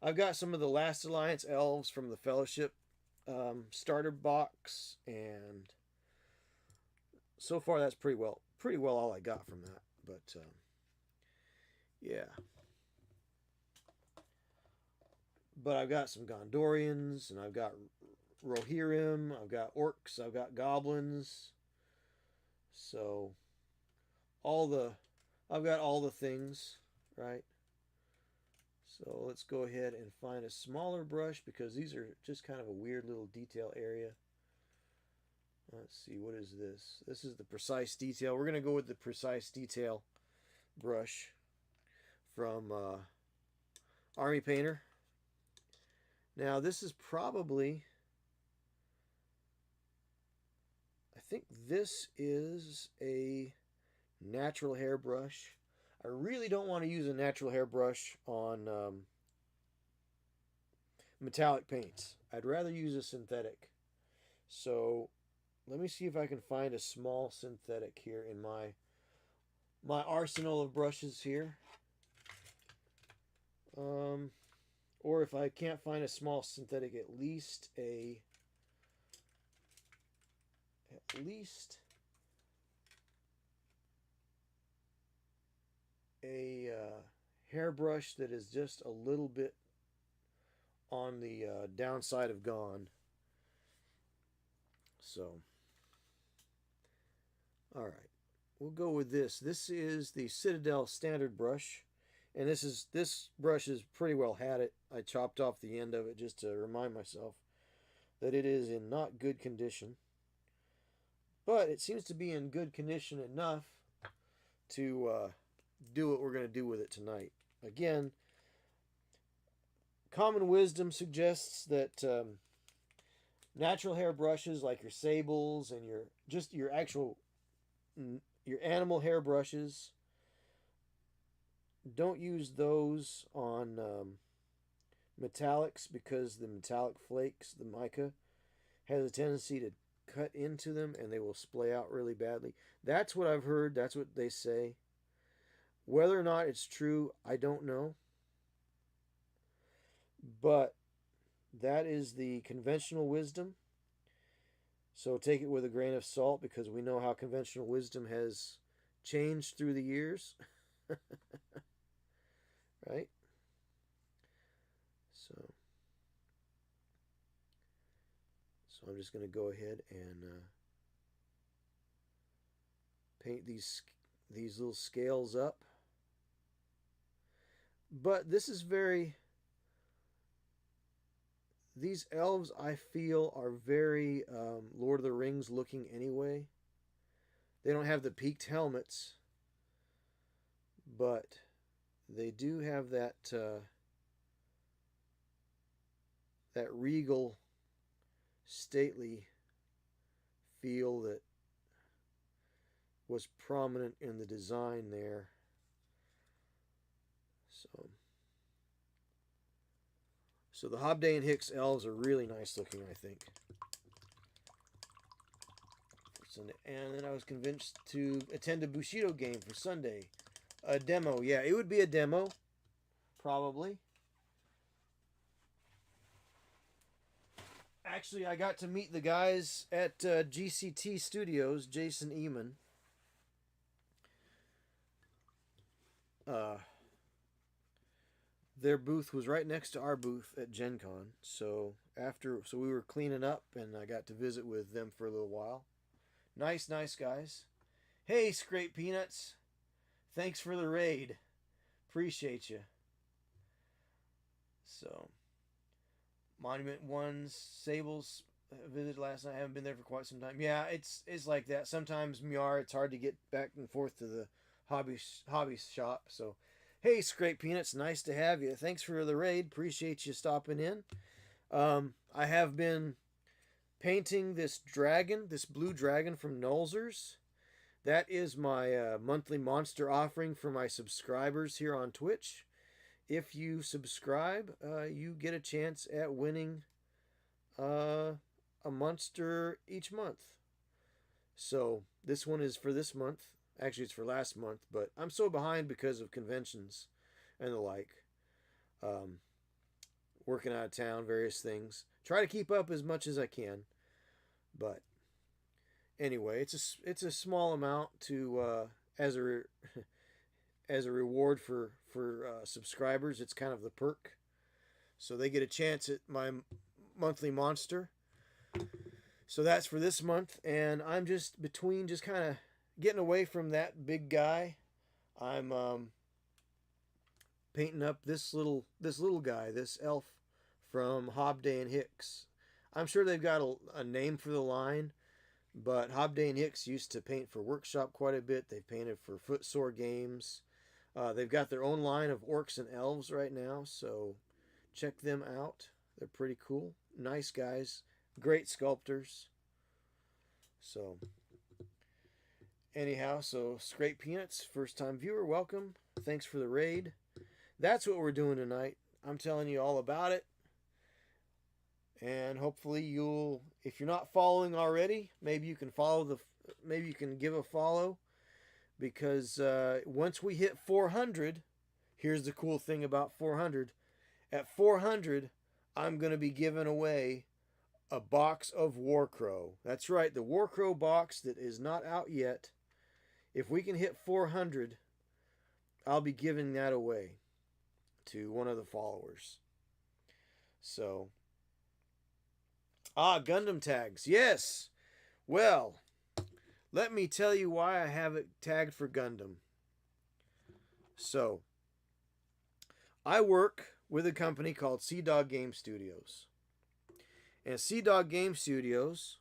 [SPEAKER 1] of the Last Alliance elves from the Fellowship starter box, and so far that's pretty well all I got from that. But yeah. But I've got some Gondorians, and I've got Rohirrim, I've got orcs, I've got goblins. So I've got all the things, right? So let's go ahead and find a smaller brush, because these are just kind of a weird little detail area. Let's see, what is this? This is the Precise Detail. We're going to go with the Precise Detail brush from Army Painter. Now this is probably, I think this is a natural hair brush. I really don't want to use a natural hair brush on metallic paints. I'd rather use a synthetic. So let me see if I can find a small synthetic here in my arsenal of brushes here. Or if I can't find a small synthetic, at least a hairbrush that is just a little bit on the downside of gone. So, all right, we'll go with this. This is the Citadel standard brush, and this brush has pretty well had it. I chopped off the end of it just to remind myself that it is in not good condition, but it seems to be in good condition enough to do what we're going to do with it tonight. Again, common wisdom suggests that natural hair brushes like your sables and your animal hair brushes, don't use those on metallics, because the metallic flakes, the mica, has a tendency to cut into them and they will splay out really badly. That's what I've heard. That's what they say. Whether or not it's true, I don't know. But that is the conventional wisdom. So take it with a grain of salt, because we know how conventional wisdom has changed through the years. Right? So I'm just going to go ahead and paint these little scales up. But this is these elves, I feel, are very Lord of the Rings looking anyway. They don't have the peaked helmets, but they do have that regal, stately feel that was prominent in the design there. So the Hobday and Hicks elves are really nice looking, I think. And then I was convinced to attend a Bushido game for Sunday. A demo, yeah, it would be a demo, probably. Actually, I got to meet the guys at GCT Studios, Jason Eman. Their booth was right next to our booth at Gen Con. So we were cleaning up, and I got to visit with them for a little while. Nice guys. Hey, Scrape Peanuts. Thanks for the raid. Appreciate you. So, Monument 1's Sables visited last night. I haven't been there for quite some time. Yeah, it's like that. Sometimes Miar, it's hard to get back and forth to the hobby shop. So, hey, Scrape Peanuts, nice to have you. Thanks for the raid. Appreciate you stopping in. I have been painting this blue dragon from Nulzers. That is my monthly monster offering for my subscribers here on Twitch. If you subscribe, you get a chance at winning a monster each month. So this one is for this month. Actually, it's for last month, but I'm so behind because of conventions and the like. Working out of town, various things. Try to keep up as much as I can. But anyway, it's a small amount to as a reward for subscribers. It's kind of the perk. So they get a chance at my monthly monster. So that's for this month, and I'm just kind of getting away from that big guy. I'm painting up this little guy, this elf from Hobday and Hicks. I'm sure they've got a name for the line, but Hobday and Hicks used to paint for Workshop quite a bit. They've painted for Footsore Games. They've got their own line of orcs and elves right now, so check them out. They're pretty cool. Nice guys. Great sculptors. So, anyhow, so Scrape Peanuts, first time viewer, welcome. Thanks for the raid. That's what we're doing tonight. I'm telling you all about it. And hopefully you'll, if you're not following already, maybe you can follow maybe you can give a follow, because once we hit 400, here's the cool thing about 400. At 400, I'm going to be giving away a box of Warcrow. That's right, the Warcrow box that is not out yet. If we can hit 400, I'll be giving that away to one of the followers. So, Gundam tags. Yes. Well, let me tell you why I have it tagged for Gundam. So, I work with a company called Sea Dog Game Studios. And Sea Dog Game Studios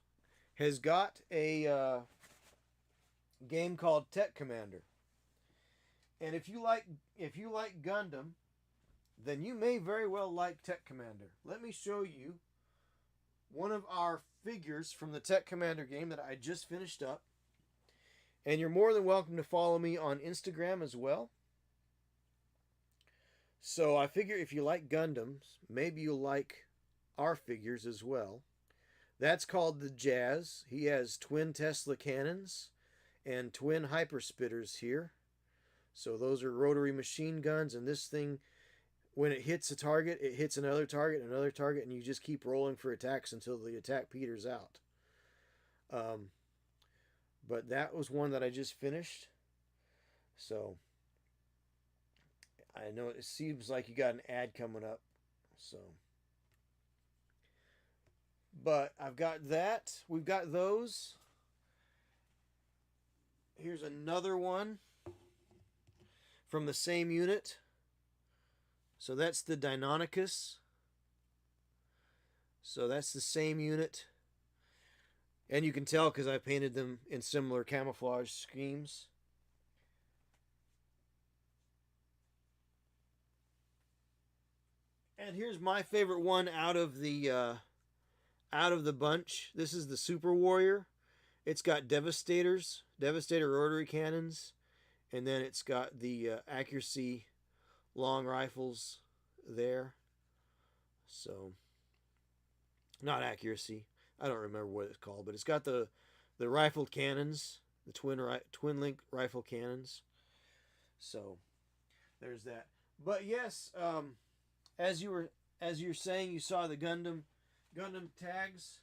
[SPEAKER 1] has got a game called Tech Commander. And if you like Gundam, then you may very well like Tech Commander. Let me show you one of our figures from the Tech Commander game that I just finished up. And you're more than welcome to follow me on Instagram as well. So I figure if you like Gundams, maybe you'll like our figures as well. That's called the Jazz. He has twin Tesla cannons and twin hyper spitters here. So those are rotary machine guns, and this thing, when it hits a target, it hits another target, and you just keep rolling for attacks until the attack peters out. But that was one that I just finished. So I know it seems like you got an ad coming up. So, but I've got that. We've got those. Here's another one from the same unit. So that's the Deinonychus. So that's the same unit. And you can tell because I painted them in similar camouflage schemes. And here's my favorite one out of the bunch. This is the Super Warrior. It's got Devastator rotary cannons, and then it's got the accuracy long rifles there. So, not accuracy. I don't remember what it's called, but it's got the rifled cannons, the twin link rifle cannons. So, there's that. But yes, as you're saying, you saw the Gundam tags,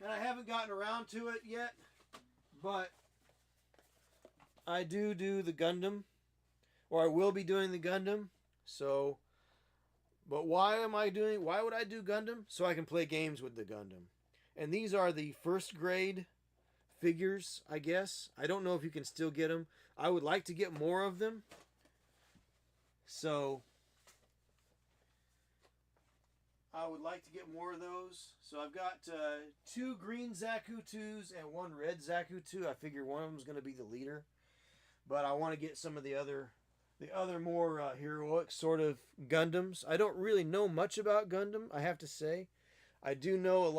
[SPEAKER 1] and I haven't gotten around to it yet, but I do the Gundam, or I will be doing the Gundam. So, but why would I do Gundam? So I can play games with the Gundam. And these are the first grade figures, I guess. I don't know if you can still get them. I would like to get more of them. So I would like to get more of those. So I've got 2 green Zaku 2s and 1 red Zaku 2. I figure one of them is going to be the leader. But I want to get some of the other more heroic sort of Gundams. I don't really know much about Gundam, I have to say. I do know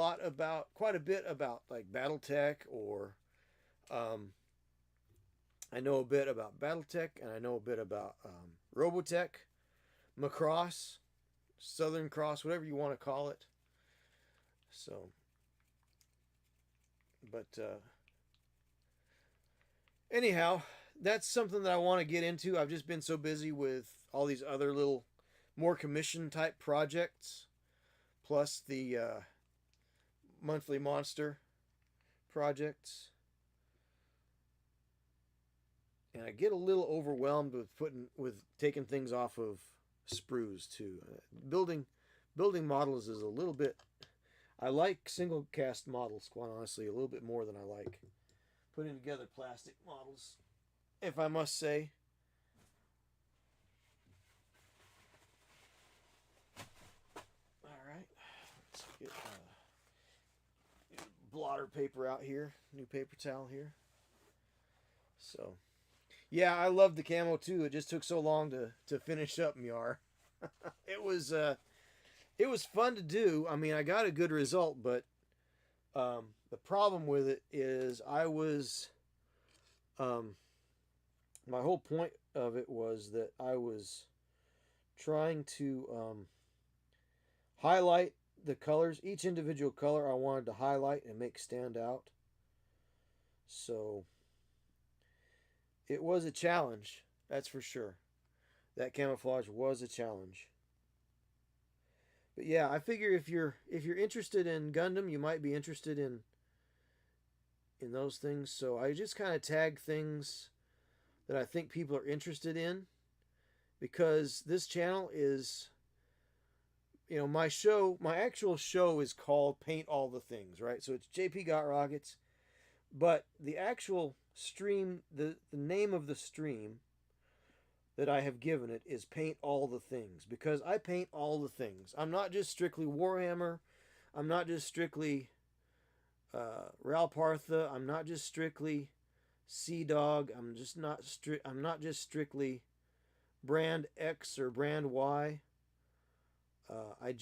[SPEAKER 1] quite a bit about like BattleTech, or I know a bit about BattleTech, and I know a bit about Robotech, Macross, Southern Cross, whatever you want to call it. So, but anyhow, that's something that I want to get into. I've just been so busy with all these other little more commission type projects, plus the monthly monster projects. And I get a little overwhelmed with taking things off of sprues too. Building models is a little bit. I like single cast models, quite honestly, a little bit more than I like putting together plastic models, if I must say. All right, let's get blotter paper out here, new paper towel here. So, yeah, I love the camo too. It just took so long to finish up Myar. It was fun to do. I mean, I got a good result, but the problem with it is my whole point of it was that I was trying to highlight the colors. Each individual color I wanted to highlight and make stand out. So it was a challenge, that's for sure. That camouflage was a challenge. But yeah, I figure if you're interested in Gundam, you might be interested in those things. So I just kind of tag things that I think people are interested in, because this channel is, my actual show is called Paint All the Things, right? So it's JP Gotrokkits, but the actual stream, the name of the stream that I have given it is Paint All the Things, because I paint all the things. I'm not just strictly Warhammer. I'm not just strictly Ralpartha. I'm not just strictly Sea Dog. I'm not just strictly brand X or brand Y. I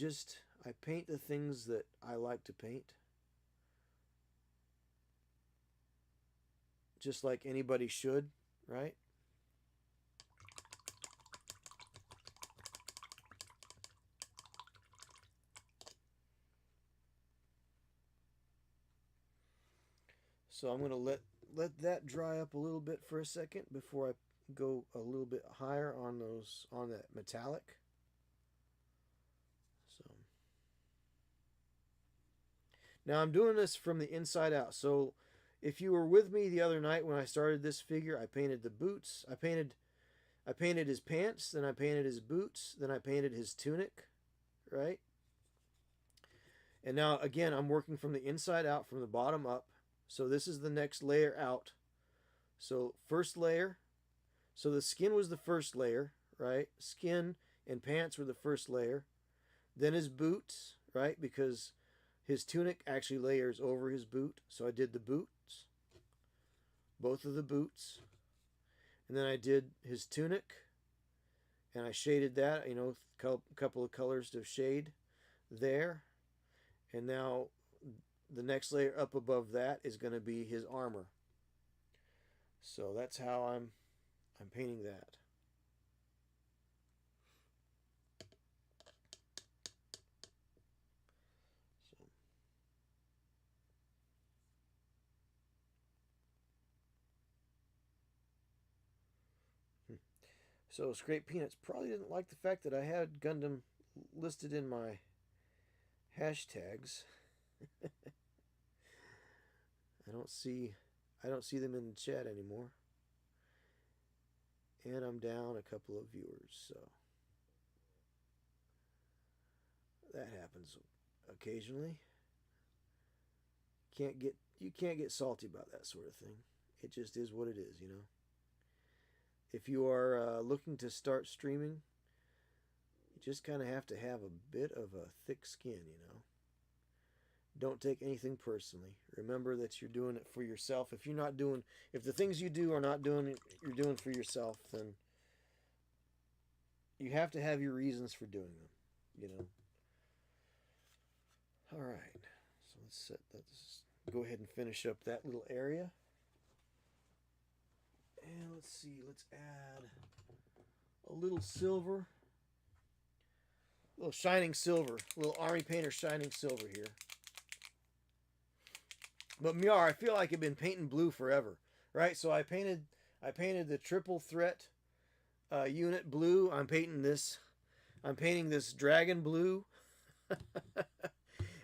[SPEAKER 1] paint the things that I like to paint, just like anybody should, right? So I'm going to let that dry up a little bit for a second before I go a little bit higher on that metallic. So now I'm doing this from the inside out. So if you were with me the other night when I started this figure, I painted the boots. I painted his pants, then I painted his boots, then I painted his tunic, right? And now again, I'm working from the inside out, from the bottom up. So this is the next layer out. So first layer. So the skin was the first layer, right? Skin and pants were the first layer. Then his boots, right? Because his tunic actually layers over his boot. So I did the boots, both of the boots. And then I did his tunic, and I shaded that, a couple of colors to shade there. And now the next layer up above that is going to be his armor. So that's how I'm painting that. So Scrape Peanuts probably didn't like the fact that I had Gundam listed in my hashtags. I don't see them in the chat anymore. And I'm down a couple of viewers, so that happens occasionally. You can't get salty about that sort of thing. It just is what it is, If you are looking to start streaming, you just kind of have to have a bit of a thick skin, Don't take anything personally. Remember that you're doing it for yourself. If the things you do are not doing it, you're doing for yourself, then you have to have your reasons for doing them, All right. So let's go ahead and finish up that little area. And let's see, let's add a little silver. A little shining silver. A little Army Painter shining silver here. But Miar, I feel like I've been painting blue forever, right? So I painted the triple threat unit blue. I'm painting this dragon blue.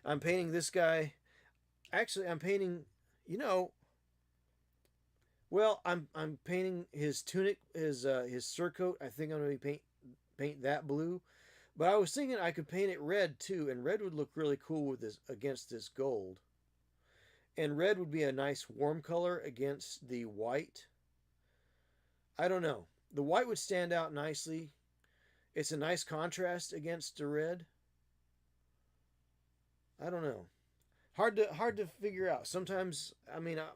[SPEAKER 1] I'm painting this guy. Actually, I'm painting, well, I'm painting his tunic, his surcoat. I think I'm going to paint that blue. But I was thinking I could paint it red too, and red would look really cool with this against this gold. And red would be a nice warm color against the white. I don't know. The white would stand out nicely. It's a nice contrast against the red. I don't know. Hard to figure out. Sometimes,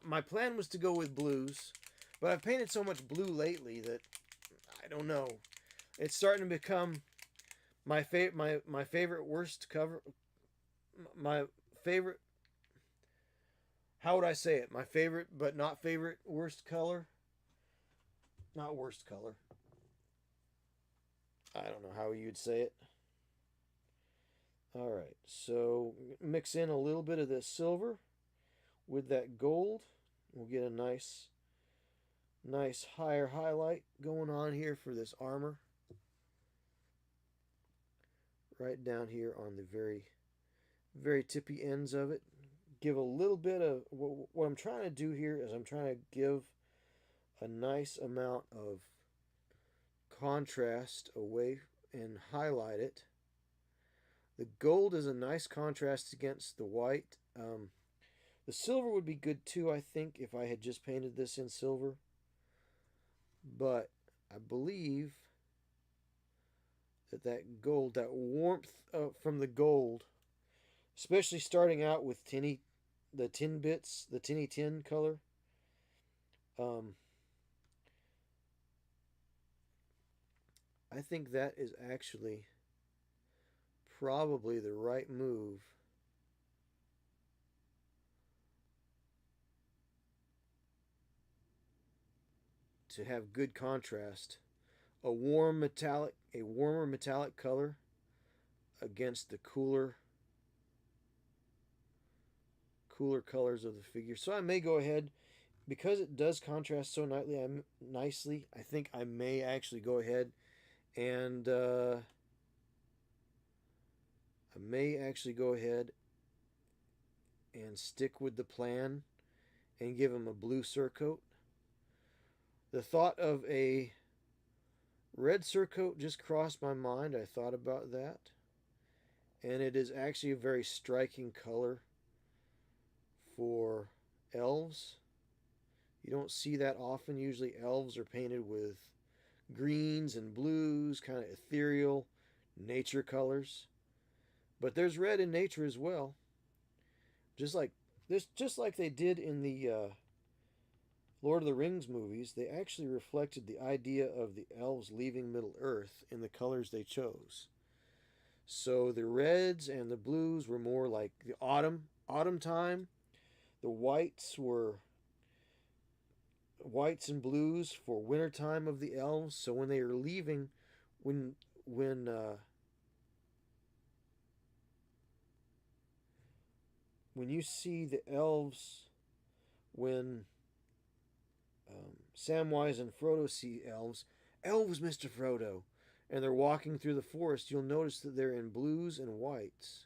[SPEAKER 1] my plan was to go with blues, but I've painted so much blue lately that I don't know. It's starting to become my favorite worst cover. My favorite. How would I say it? My favorite, but not favorite, worst color. Not worst color. I don't know how you'd say it. All right, so mix in a little bit of this silver with that gold. We'll get a nice higher highlight going on here for this armor. Right down here on the very tippy ends of it. Give a little bit of what I'm trying to do here is I'm trying to give a nice amount of contrast away and highlight it. The gold is a nice contrast against the white. The silver would be good too, I think, if I had just painted this in silver. But I believe that gold, that warmth from the gold, especially starting out with the tin bits, the tinny tin color. Um, I think that is actually probably the right move to have good contrast. A warmer metallic color against the cooler colors of the figure. So I may go ahead because it does contrast so nicely. I think I may actually go ahead and I may actually go ahead and stick with the plan and give him a blue surcoat. The thought of a red surcoat just crossed my mind. I thought about that. And it is actually a very striking color for elves. You don't see that often. Usually elves are painted with greens and blues, kind of ethereal nature colors. But there's red in nature as well. Just like they did in the Lord of the Rings movies, they actually reflected the idea of the elves leaving Middle Earth in the colors they chose. So the reds and the blues were more like the autumn time. The whites and blues for winter time of the elves. So when they are leaving, when when uh, when you see the elves, when Samwise and Frodo see elves, Mister Frodo, and they're walking through the forest, you'll notice that they're in blues and whites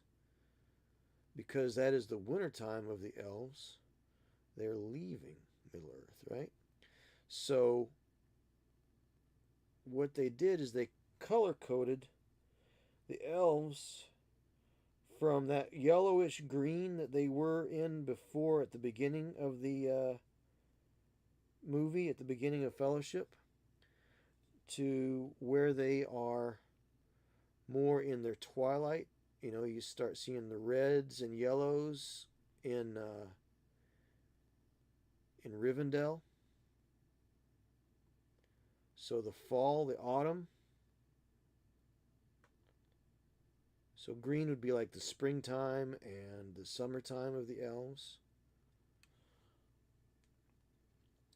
[SPEAKER 1] because that is the winter time of the elves. They're leaving Middle Earth, right? So what they did is they color coded the elves from that yellowish green that they were in before at the beginning of the movie, at the beginning of Fellowship, to where they are more in their twilight. You know, you start seeing the reds and yellows in Rivendell. So the fall, the autumn. So green would be like the springtime and the summertime of the elves.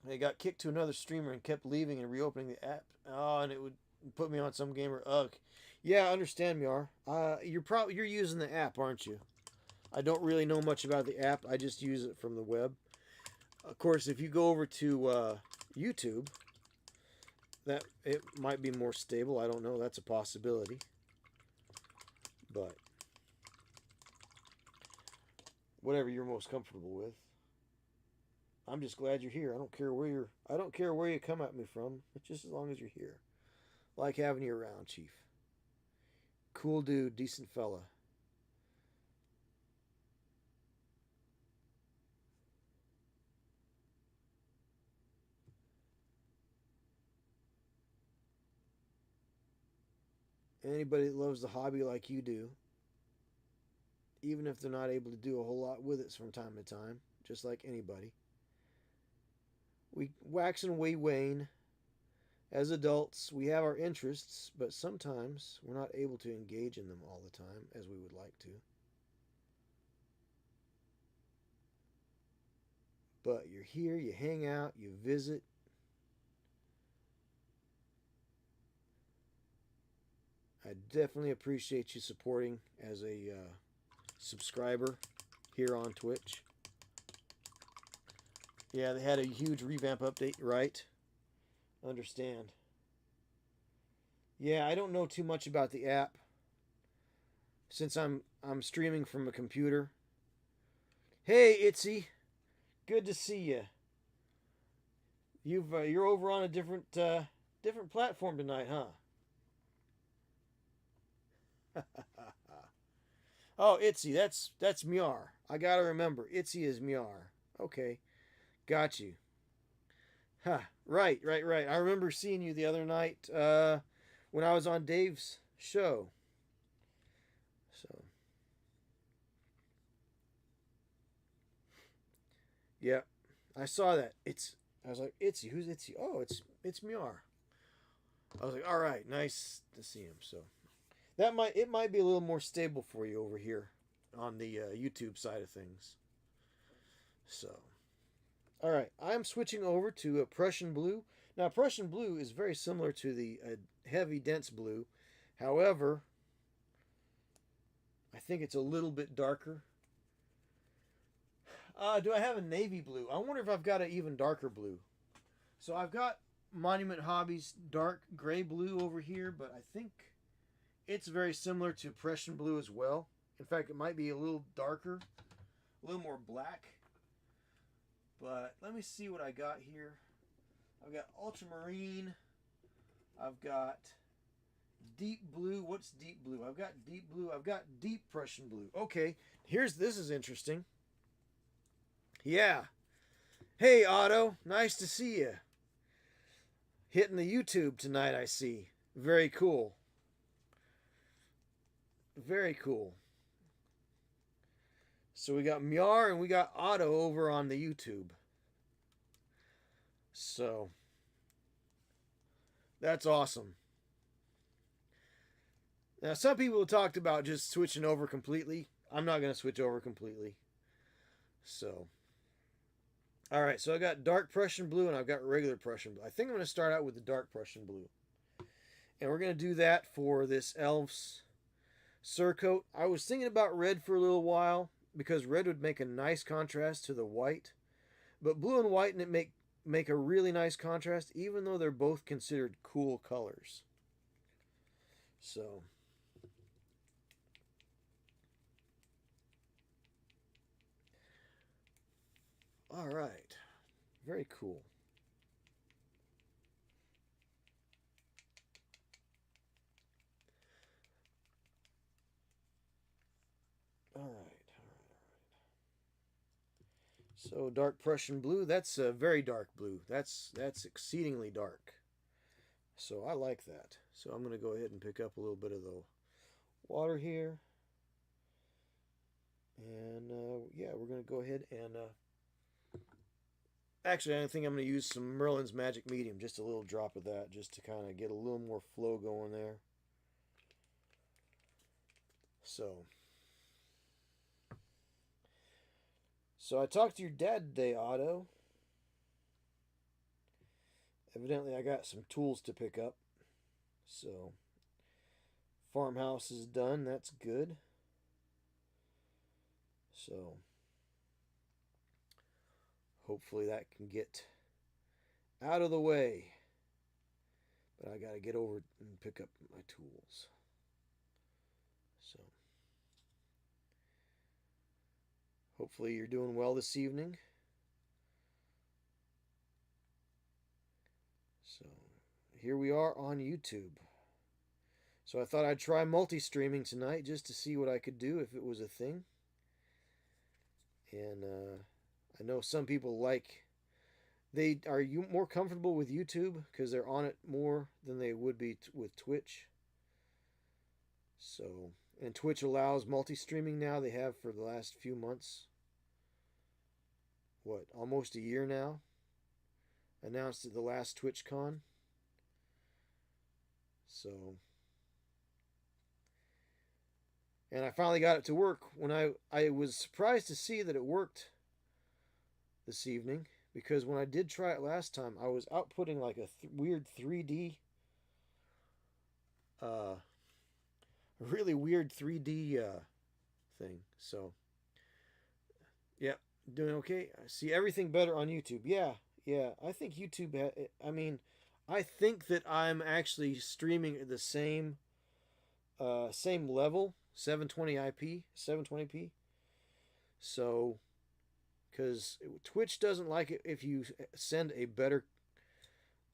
[SPEAKER 1] They got kicked to another streamer and kept leaving and reopening the app. Oh, and it would put me on some gamer. Ugh. Yeah, I understand, Miar. You're using the app, aren't you? I don't really know much about the app. I just use it from the web. Of course, if you go over to YouTube, that it might be more stable. I don't know. That's a possibility. But whatever you're most comfortable with. I'm just glad you're here. I don't care where you come at me from, just as long as you're here. Like having you around, Chief. Cool dude, decent fella. Anybody that loves the hobby like you do, even if they're not able to do a whole lot with it from time to time, just like anybody. We wax and we wane. As adults, we have our interests, but sometimes we're not able to engage in them all the time as we would like to. But you're here, you hang out, you visit. I definitely appreciate you supporting as a subscriber here on Twitch. Yeah, they had a huge revamp update, right? Understand. Yeah, I don't know too much about the app since I'm streaming from a computer. Hey, Itzy, good to see you. You're over on a different platform tonight, huh? Oh, Itzy, that's Miar. I gotta remember, Itzy is Miar. Okay, got you. Huh. Right, right, right. I remember seeing you the other night when I was on Dave's show. So, yeah, I saw that. I was like, Itzy, who's Itzy? Oh, it's Miar. I was like, all right, nice to see him. So it might be a little more stable for you over here on the YouTube side of things. So, all right, I'm switching over to a Prussian blue. Now, Prussian blue is very similar to the heavy dense blue. However, I think it's a little bit darker. Do I have a navy blue? I wonder if I've got an even darker blue. So I've got Monument Hobbies dark gray blue over here, but I think it's very similar to Prussian blue as well. In fact, it might be a little darker, a little more black. But let me see what I got here. I've got ultramarine. I've got deep blue. What's deep blue? I've got deep blue. I've got deep Prussian blue. Okay, this is interesting. Yeah. Hey, Otto. Nice to see you. Hitting the YouTube tonight, I see. Very cool. Very cool. So we got Miar and we got Otto over on the YouTube. So that's awesome. Now, some people talked about just switching over completely. I'm not going to switch over completely. So, all right. So I got dark Prussian blue and I've got regular Prussian blue. I think I'm going to start out with the dark Prussian blue. And we're going to do that for this Elves Surcoat. I was thinking about red for a little while because red would make a nice contrast to the white. But blue and white make a really nice contrast, even though they're both considered cool colors. So, all right. Very cool. All right. So dark Prussian blue, that's a very dark blue. That's exceedingly dark. So I like that. So I'm going to go ahead and pick up a little bit of the water here. And yeah, we're going to go ahead and actually, I think I'm going to use some Merlin's Magic Medium, just a little drop of that, just to kind of get a little more flow going there. So I talked to your dad today, Otto. Evidently, I got some tools to pick up. So, farmhouse is done. That's good. So, hopefully that can get out of the way. But I got to get over and pick up my tools. So, hopefully you're doing well this evening. So, here we are on YouTube. So I thought I'd try multi-streaming tonight just to see what I could do if it was a thing. And I know some people are you more comfortable with YouTube because they're on it more than they would be with Twitch. So, and Twitch allows multi-streaming now. They have for the last few months. What, almost a year now? Announced at the last TwitchCon. So, and I finally got it to work when I was surprised to see that it worked this evening, because when I did try it last time, I was outputting like a weird 3D really weird 3D thing. So yeah, doing okay. I see everything better on YouTube. Yeah, yeah. I think YouTube. I mean, I think that I'm actually streaming at the same level, 720 IP, 720p. So, because Twitch doesn't like it if you send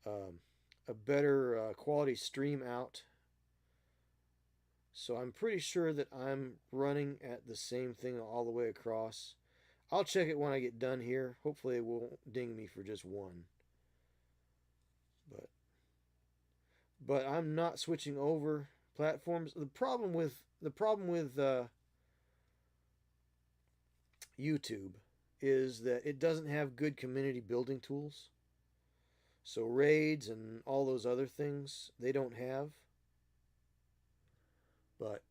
[SPEAKER 1] um, a better quality stream out. So I'm pretty sure that I'm running at the same thing all the way across. I'll check it when I get done here. Hopefully it won't ding me for just one. But I'm not switching over platforms. The problem with YouTube is that it doesn't have good community building tools. So raids and all those other things they don't have. But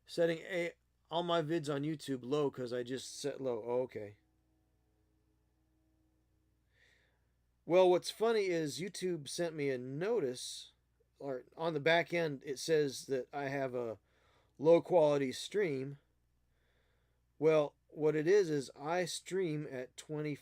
[SPEAKER 1] setting all my vids on YouTube low because I just set low. Oh, okay. Well, what's funny is YouTube sent me a notice, or on the back end it says that I have a low quality stream. Well, what it is I stream at 20